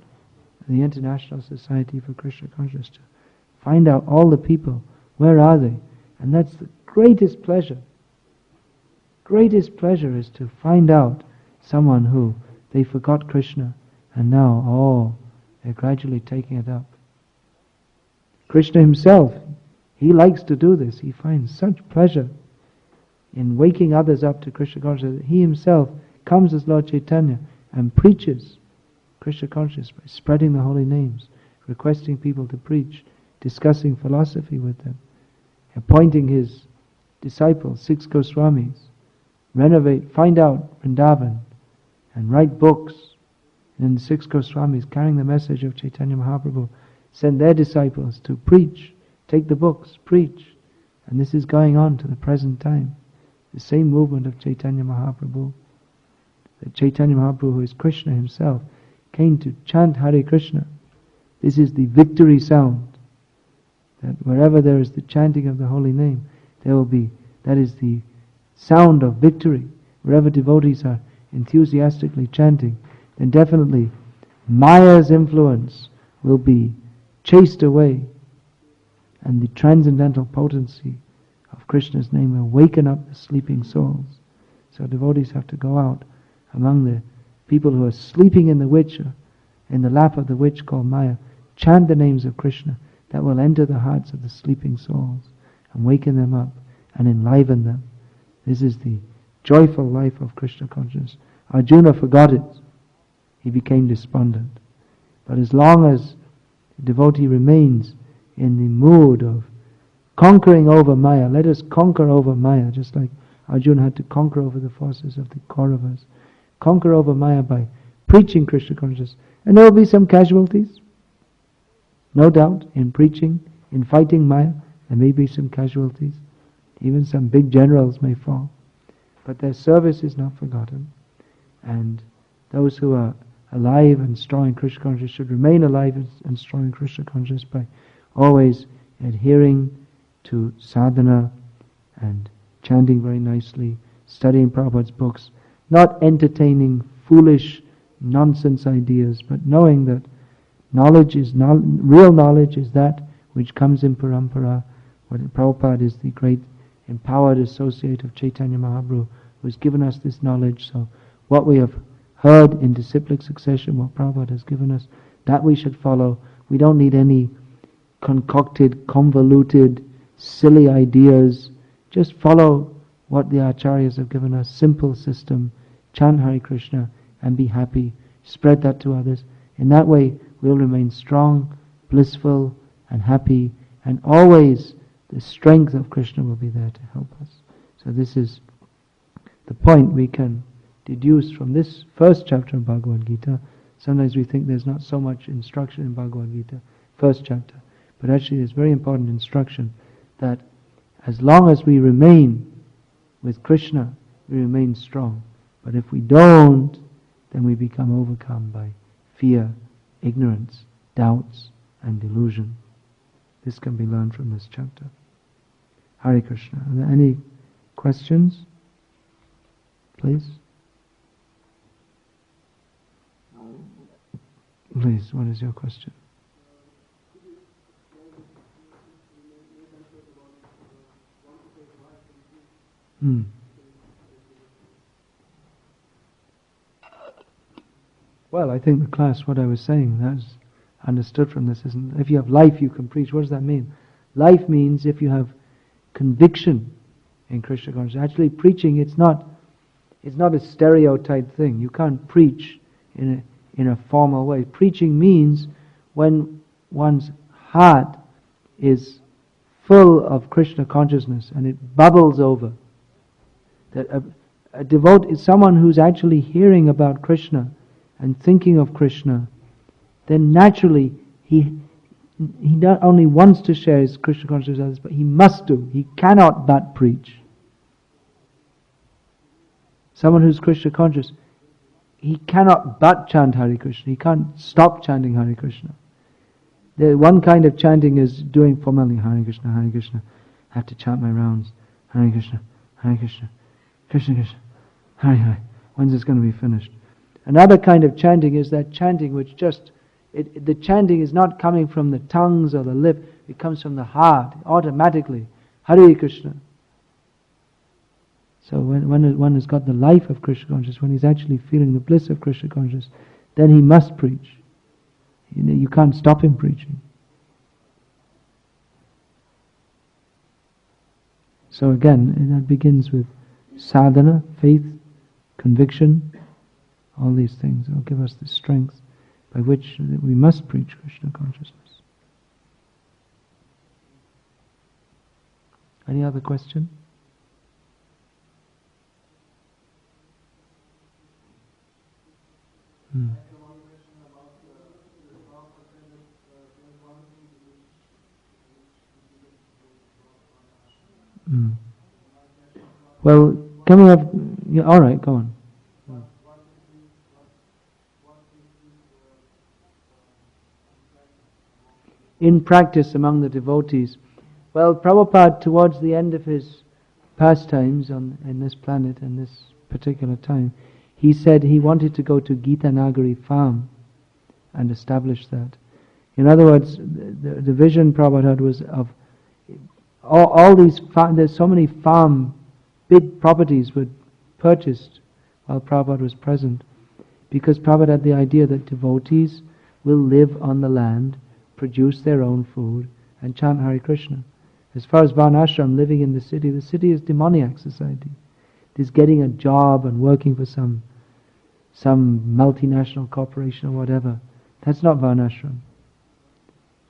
of the International Society for Krishna Consciousness to find out all the people, where are they? And that's the greatest pleasure. greatest pleasure is to find out someone who they forgot Krishna and now, they're gradually taking it up. Krishna himself, he likes to do this. He finds such pleasure in waking others up to Krishna consciousness. He himself comes as Lord Chaitanya and preaches Krishna consciousness by spreading the holy names, requesting people to preach, discussing philosophy with them, appointing his disciples, 6 Goswamis, find out Vrindavan, and write books. And then the 6 Goswamis, carrying the message of Chaitanya Mahaprabhu, send their disciples to preach, take the books, preach. And this is going on to the present time. The same movement of Chaitanya Mahaprabhu. That Chaitanya Mahaprabhu, who is Krishna himself, came to chant Hare Krishna. This is the victory sound. That wherever there is the chanting of the holy name, that is the sound of victory. Wherever devotees are enthusiastically chanting, then definitely Maya's influence will be chased away, and the transcendental potency of Krishna's name will waken up the sleeping souls. So devotees have to go out among the people who are sleeping in the lap of the witch called Maya, chant the names of Krishna. That will enter the hearts of the sleeping souls and waken them up and enliven them. This is the joyful life of Krishna consciousness. Arjuna forgot it. He became despondent. But as long as the devotee remains in the mood of conquering over Maya, let us conquer over Maya, just like Arjuna had to conquer over the forces of the Kauravas. Conquer over Maya by preaching Krishna consciousness. And there will be some casualties. No doubt, in preaching, in fighting Maya, there may be some casualties. Even some big generals may fall. But their service is not forgotten. And those who are alive and strong in Krishna consciousness should remain alive and strong in Krishna consciousness by always adhering to sadhana and chanting very nicely, studying Prabhupada's books, not entertaining foolish nonsense ideas, but knowing that real knowledge is that which comes in parampara. Prabhupada is the great empowered associate of Chaitanya Mahaprabhu, who has given us this knowledge. So what we have heard in disciplic succession, what Prabhupada has given us, that we should follow. We don't need any concocted, convoluted, silly ideas. Just follow what the acharyas have given us, simple system, chant Hare Krishna and be happy, spread that to others. In that way we'll remain strong, blissful and happy, and always the strength of Krishna will be there to help us. So this is the point we can deduce from this first chapter of Bhagavad Gita. Sometimes we think there's not so much instruction in Bhagavad Gita, first chapter, but actually there's very important instruction that as long as we remain with Krishna, we remain strong. But if we don't, then we become overcome by fear, ignorance, doubts and delusion. This can be learned from this chapter. Hare Krishna. Are there any questions? Please. Please, what is your question? Well, I think the class, what I was saying, that's understood from this, isn't it? If you have life, you can preach. What does that mean? Life means if you have conviction in Krishna consciousness. Actually, preaching, it's not a stereotype thing. You can't preach in a formal way. Preaching means when one's heart is full of Krishna consciousness and it bubbles over. That a devotee is someone who's actually hearing about Krishna and thinking of Krishna, then naturally he not only wants to share his Krishna consciousness with others, but he must do. He cannot but preach. Someone who's Krishna conscious, he cannot but chant Hare Krishna. He can't stop chanting Hare Krishna. The one kind of chanting is doing formally Hare Krishna, Hare Krishna. I have to chant my rounds. Hare Krishna, Hare Krishna, Krishna Krishna, Hare Hare. When's this going to be finished? Another kind of chanting is that chanting which the chanting is not coming from the tongues or the lip, it comes from the heart, automatically. Hare Krishna. So when one has got the life of Krishna consciousness, when he's actually feeling the bliss of Krishna consciousness, then he must preach. You can't stop him preaching. So again, that begins with sadhana, faith, conviction, all these things will give us the strength by which we must preach Krishna consciousness. Any other question? Well, can we have... Yeah, all right, go on. In practice among the devotees. Well, Prabhupada, towards the end of his pastimes in this planet, in this particular time, he said he wanted to go to Gita Nagari farm and establish that. In other words, the vision Prabhupada had was of all these, there's so many farm, big properties were purchased while Prabhupada was present, because Prabhupada had the idea that devotees will live on the land, produce their own food, and chant Hare Krishna. As far as Varnashram, living in the city is demoniac society. It is getting a job and working for some multinational corporation or whatever. That's not Varnashram.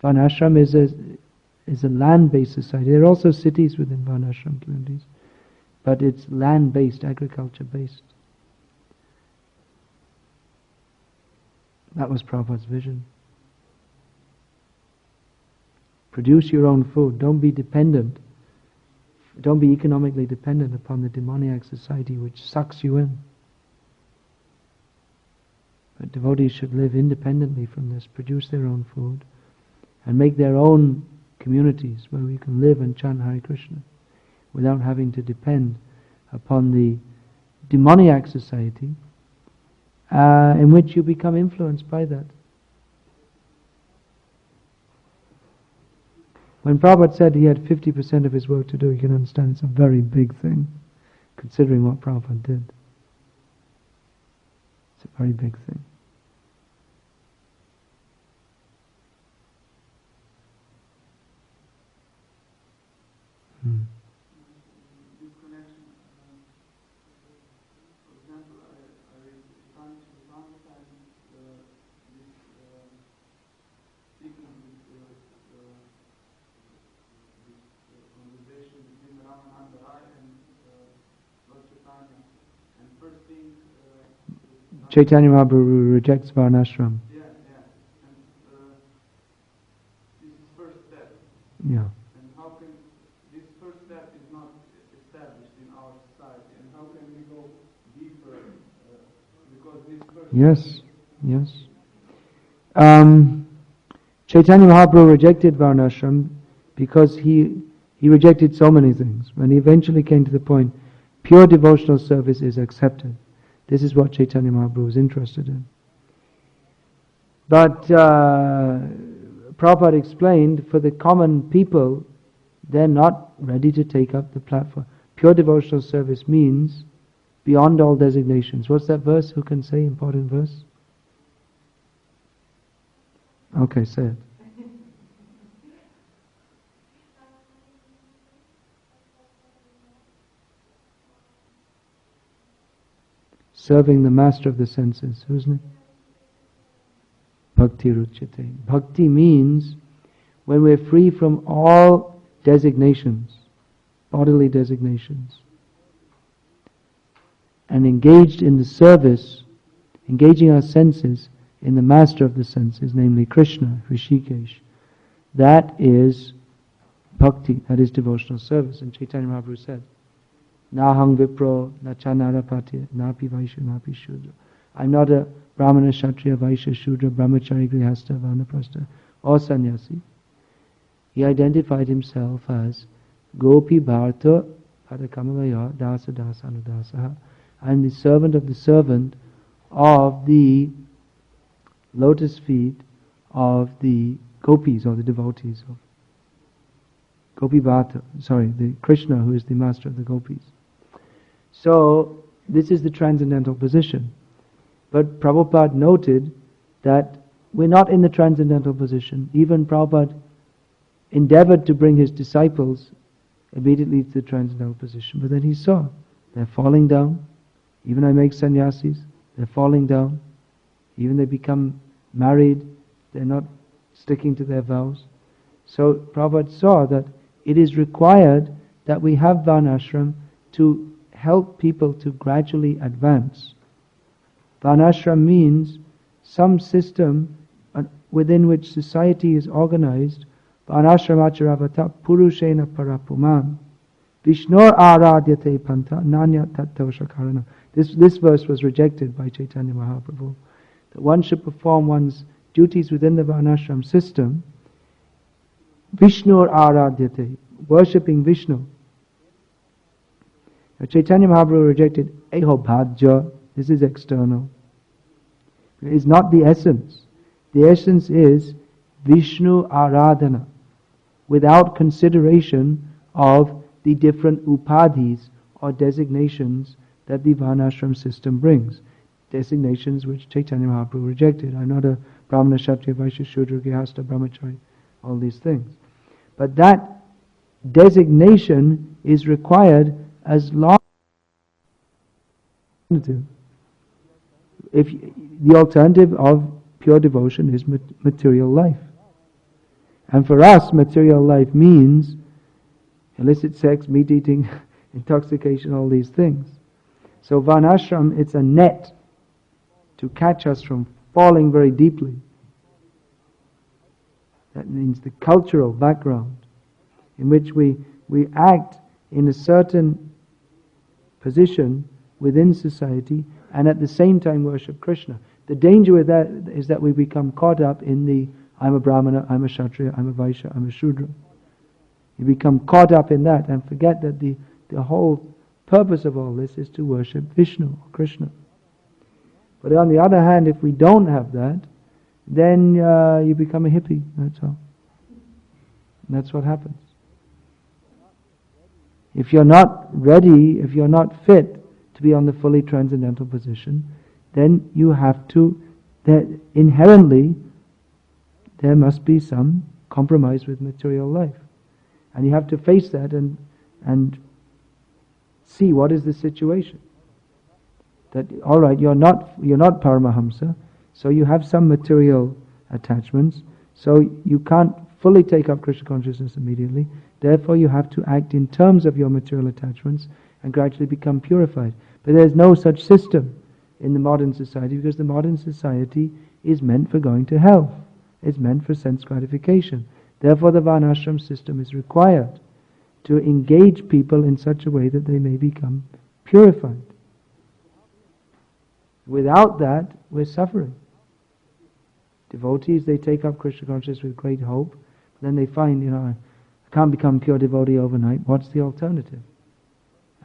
Varnashram is a land-based society. There are also cities within Varnashram communities, but it's land-based, agriculture-based. That was Prabhupada's vision. Produce your own food. Don't be dependent. Don't be economically dependent upon the demoniac society which sucks you in. But devotees should live independently from this, produce their own food, and make their own communities where we can live and chant Hare Krishna without having to depend upon the demoniac society in which you become influenced by that. When Prabhupada said he had 50% of his work to do, you can understand it's a very big thing, considering what Prabhupada did. It's a very big thing. This connection, for example, I trying to understand this sequence, this conversation between Ramananda Rai and Lord Chaitanya. And first thing, Chaitanya Mahaprabhu rejects Varnashram. Yeah. And this is first step. Yeah. And how can this first step is not established in our society, and how can we go deeper? Because this first. Yes. Chaitanya Mahaprabhu rejected Varnashram because he rejected so many things. When he eventually came to the point, pure devotional service is accepted. This is what Chaitanya Mahaprabhu was interested in. But Prabhupada explained, for the common people, they're not ready to take up the platform. Pure devotional service means beyond all designations. What's that verse? Who can say important verse? Okay, say it. Serving the master of the senses. Whose name? Bhakti Ruchyate. Bhakti means when we're free from all designations, bodily designations, and engaged in the service, engaging our senses in the master of the senses, namely Krishna, Rishikesh. That is bhakti, that is devotional service. And Chaitanya Mahaprabhu said, Nahang Vipro, Nacha Narapati, Napi Vaishya, Napi Shudra. I'm not a Brahmana, Kshatriya, Vaishya, Shudra, Brahmachari, Grihastha, Vanaprastha, or Sannyasi. He identified himself as Gopi Bharata Padakamalaya Dasa Dasa Anudasaha. I'm the servant of the lotus feet of the gopis or the devotees of Gopi Bharata, the Krishna who is the master of the gopis. So this is the transcendental position. But Prabhupada noted that we're not in the transcendental position. Even Prabhupada endeavored to bring his disciples immediately to the transcendental position. But then he saw they're falling down. Even I make sannyasis, they're falling down. Even they become married, they're not sticking to their vows. So Prabhupada saw that it is required that we have Varnashram to help people to gradually advance. Varnashram means some system within which society is organized. Varnashramacharavatak purushena parapuman Vishnor aradyate panta nanya tattva. This verse was rejected by Chaitanya Mahaprabhu. That one should perform one's duties within the Varnashram system. Vishnur aradyate, worshipping Vishnu. Now, Chaitanya Mahaprabhu rejected eho bhajya. This is external. It is not the essence. The essence is Vishnu aradhana, without consideration of the different upadhis or designations that the Varnashram system brings. Designations which Chaitanya Mahaprabhu rejected. I'm not a Brahmana, Kshatriya, Vaishya, Shudra, Grihastha, Brahmachari, all these things. But that designation is required as long as if the alternative of pure devotion is material life. And for us, material life means illicit sex, meat eating, intoxication, all these things. So Varnashram, it's a net to catch us from falling very deeply. That means the cultural background in which we act in a certain position within society and at the same time worship Krishna. The danger with that is that we become caught up in the I'm a Brahmana, I'm a Kshatriya, I'm a Vaishya, I'm a Shudra. You become caught up in that and forget that the whole purpose of all this is to worship Vishnu or Krishna. But on the other hand, if we don't have that, then you become a hippie, that's all. And that's what happens. If you're not ready, if you're not fit to be on the fully transcendental position, then you have to, inherently, there must be some compromise with material life. And you have to face that and see what is the situation. That, all right, you're not Paramahamsa, so you have some material attachments, so you can't fully take up Krishna consciousness immediately. Therefore, you have to act in terms of your material attachments and gradually become purified. But there's no such system in the modern society, because the modern society is meant for going to hell. It's meant for sense gratification. Therefore, the Varnashram system is required to engage people in such a way that they may become purified. Without that, we're suffering. Devotees, they take up Krishna consciousness with great hope, but then they find, I can't become pure devotee overnight. What's the alternative?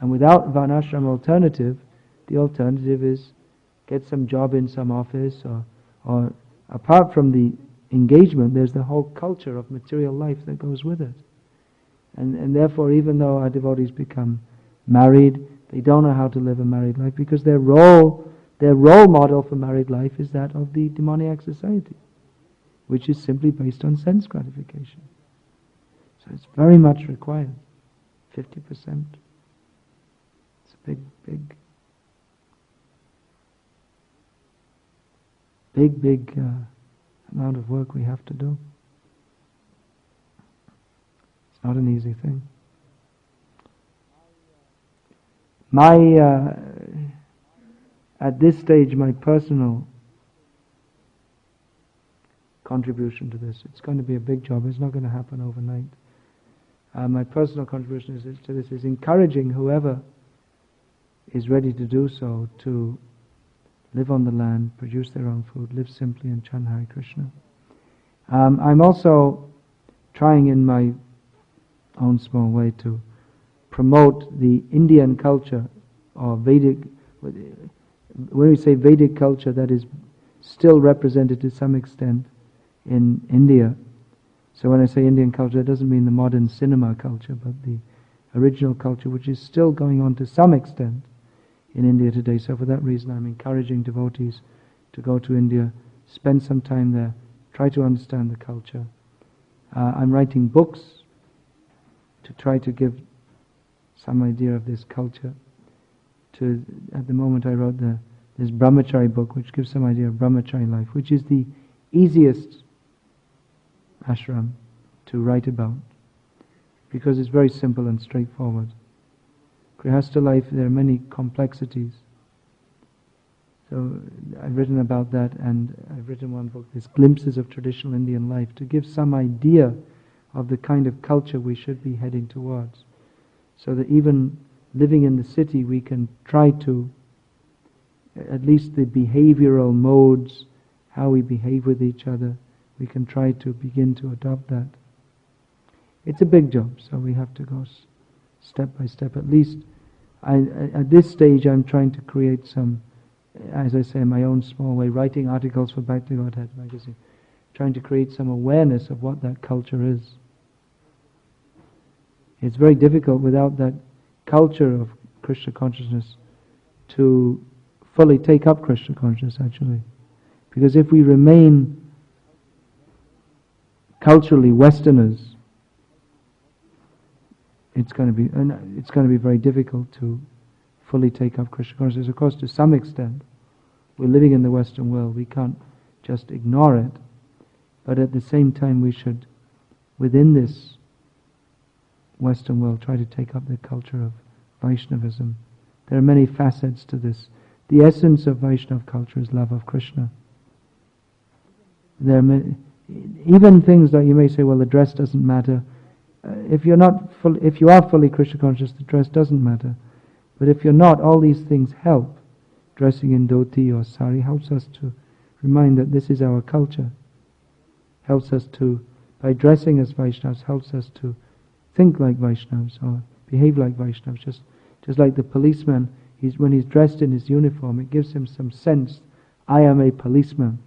And without Varnashram alternative, the alternative is get some job in some office, or apart from the engagement, there's the whole culture of material life that goes with it. And therefore, even though our devotees become married, they don't know how to live a married life, because their role model for married life is that of the demoniac society, which is simply based on sense gratification. So it's very much required. 50%. It's a big amount of work we have to do. It's not an easy thing. At this stage, my personal contribution to this, it's going to be a big job, it's not going to happen overnight. My personal contribution to this is encouraging whoever is ready to do so to live on the land, produce their own food, live simply and chant Hare Krishna. I'm also trying in my own small way to promote the Indian culture, or Vedic. When we say Vedic culture, that is still represented to some extent in India. So when I say Indian culture, it doesn't mean the modern cinema culture, but the original culture, which is still going on to some extent. in India today. So for that reason I'm encouraging devotees to go to India, spend some time there, try to understand the culture. I'm writing books to try to give some idea of this culture. At the moment I wrote this brahmachari book, which gives some idea of brahmachari life, which is the easiest ashram to write about, because it's very simple and straightforward. Grihastha life, there are many complexities. So I've written about that, and I've written one book, this Glimpses of Traditional Indian Life, to give some idea of the kind of culture we should be heading towards. So that even living in the city, we can try to, at least the behavioral modes, how we behave with each other, we can try to begin to adopt that. It's a big job, so we have to go step by step. At least, at this stage I'm trying to create some, as I say, in my own small way, writing articles for Back to Godhead magazine, trying to create some awareness of what that culture is. It's very difficult without that culture of Krishna consciousness to fully take up Krishna consciousness, actually. Because if we remain culturally Westerners, it's going to be very difficult to fully take up Krishna consciousness. Of course, to some extent, we're living in the Western world. We can't just ignore it. But at the same time, we should, within this Western world, try to take up the culture of Vaishnavism. There are many facets to this. The essence of Vaishnava culture is love of Krishna. There are many, even things that you may say, well, the dress doesn't matter. If you are fully Krishna conscious, the dress doesn't matter. But if you're not, all these things help. Dressing in dhoti or sari helps us to remind that this is our culture. Helps us to, by dressing as Vaishnavas, helps us to think like Vaishnavas or behave like Vaishnavas. Just like the policeman, when he's dressed in his uniform, it gives him some sense, I am a policeman.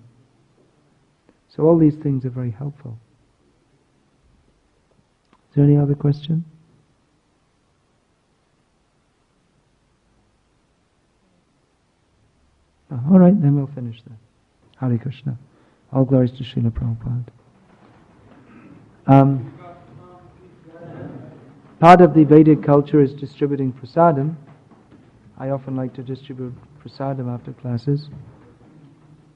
So all these things are very helpful. Is there any other question? All right, then we'll finish there. Hare Krishna. All glories to Srila Prabhupada. Part of the Vedic culture is distributing prasadam. I often like to distribute prasadam after classes.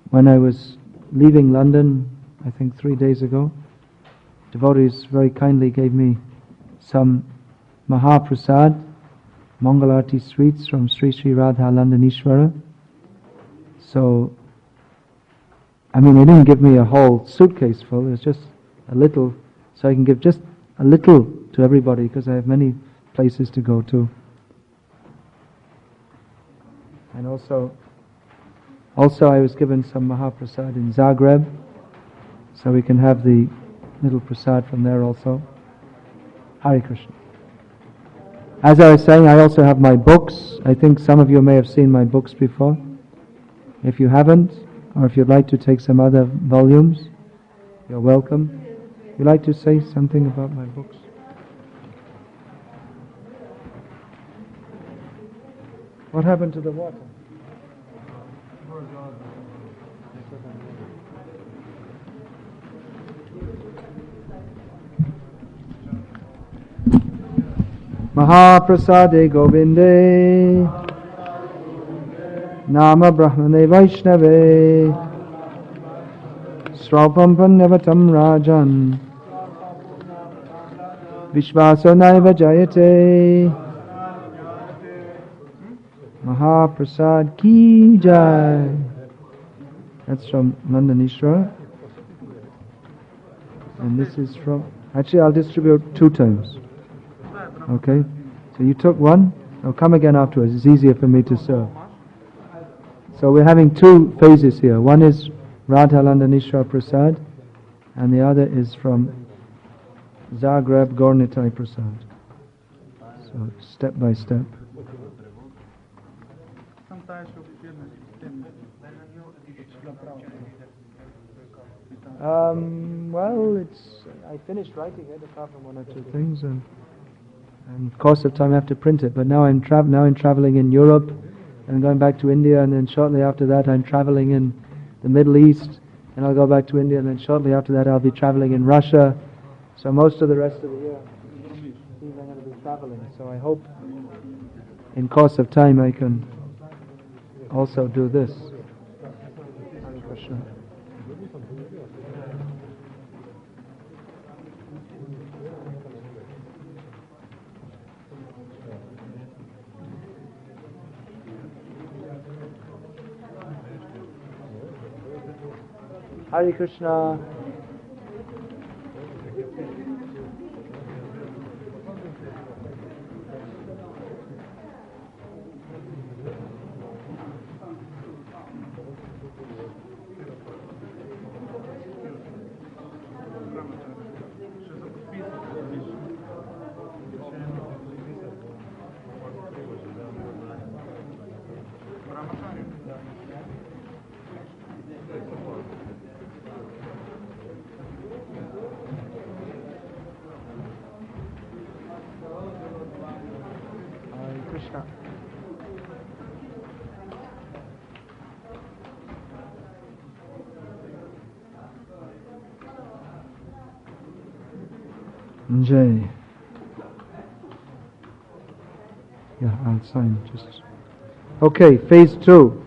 When I was leaving London, I think 3 days ago, devotees very kindly gave me some Mahaprasad, Mangalarti sweets from Sri Sri Radha Landanishwara. So, they didn't give me a whole suitcase full, it was just a little, so I can give just a little to everybody because I have many places to go to. And also I was given some Mahaprasad in Zagreb, so we can have the little prasad from there also. Hare Krishna. As I was saying, I also have my books. I think some of you may have seen my books before. If you haven't, or if you'd like to take some other volumes, you're welcome. Would you like to say something about my books? What happened to the water? Mahaprasade Govinde Nama Brahmane Vaishnave Sraupam Panyavatam Rajan Vishvaso Naiva Jayate Mahaprasad Ki Jai. That's from Landanishwara. And this is from... Actually, I'll distribute 2 times. Okay? So you took one. I'll come again afterwards. It's easier for me to serve. So we're having 2 phases here. One is Radha Landanishwara Prasad, and the other is from Zagreb Gornitai Prasad. So step by step. I finished writing it apart from 1 or 2 things, and of course of time I have to print it. But now I'm traveling in Europe, and going back to India, and then shortly after that I'm traveling in the Middle East, and I'll go back to India, and then shortly after that I'll be traveling in Russia. So most of the rest of the year I'm going to be traveling. So I hope in course of time I can also do this. Hare Krishna. Hare Krishna. Krishna. Jai. Yeah, I'll sign just. Okay, phase 2.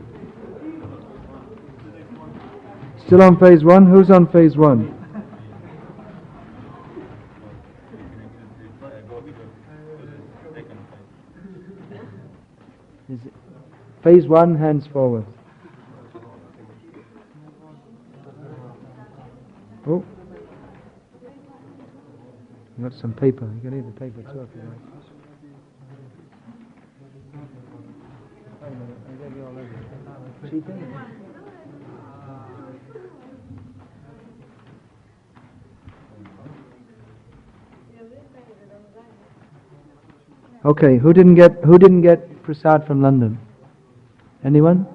Still on phase 1? Who's on phase 1? Is it phase 1, hands forward. Oh, you got some paper. You can need the paper too if you like. Wait a minute, I gave you all over. Cheating? Okay, who didn't get prasad from London? Anyone?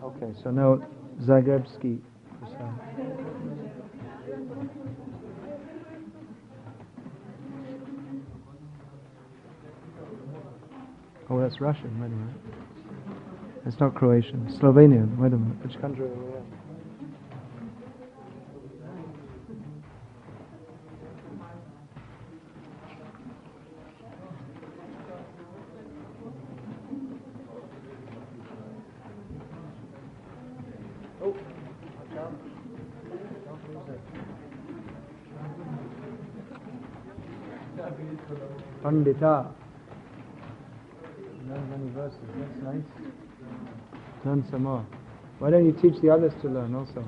Okay, so now Zagrebski prasad. Oh, that's Russian. Wait a minute. It's not Croatian. Slovenian. Wait a minute. Which country are we in? Pandita. Learn many verses. That's nice. Learn some more. Why don't you teach the others to learn also?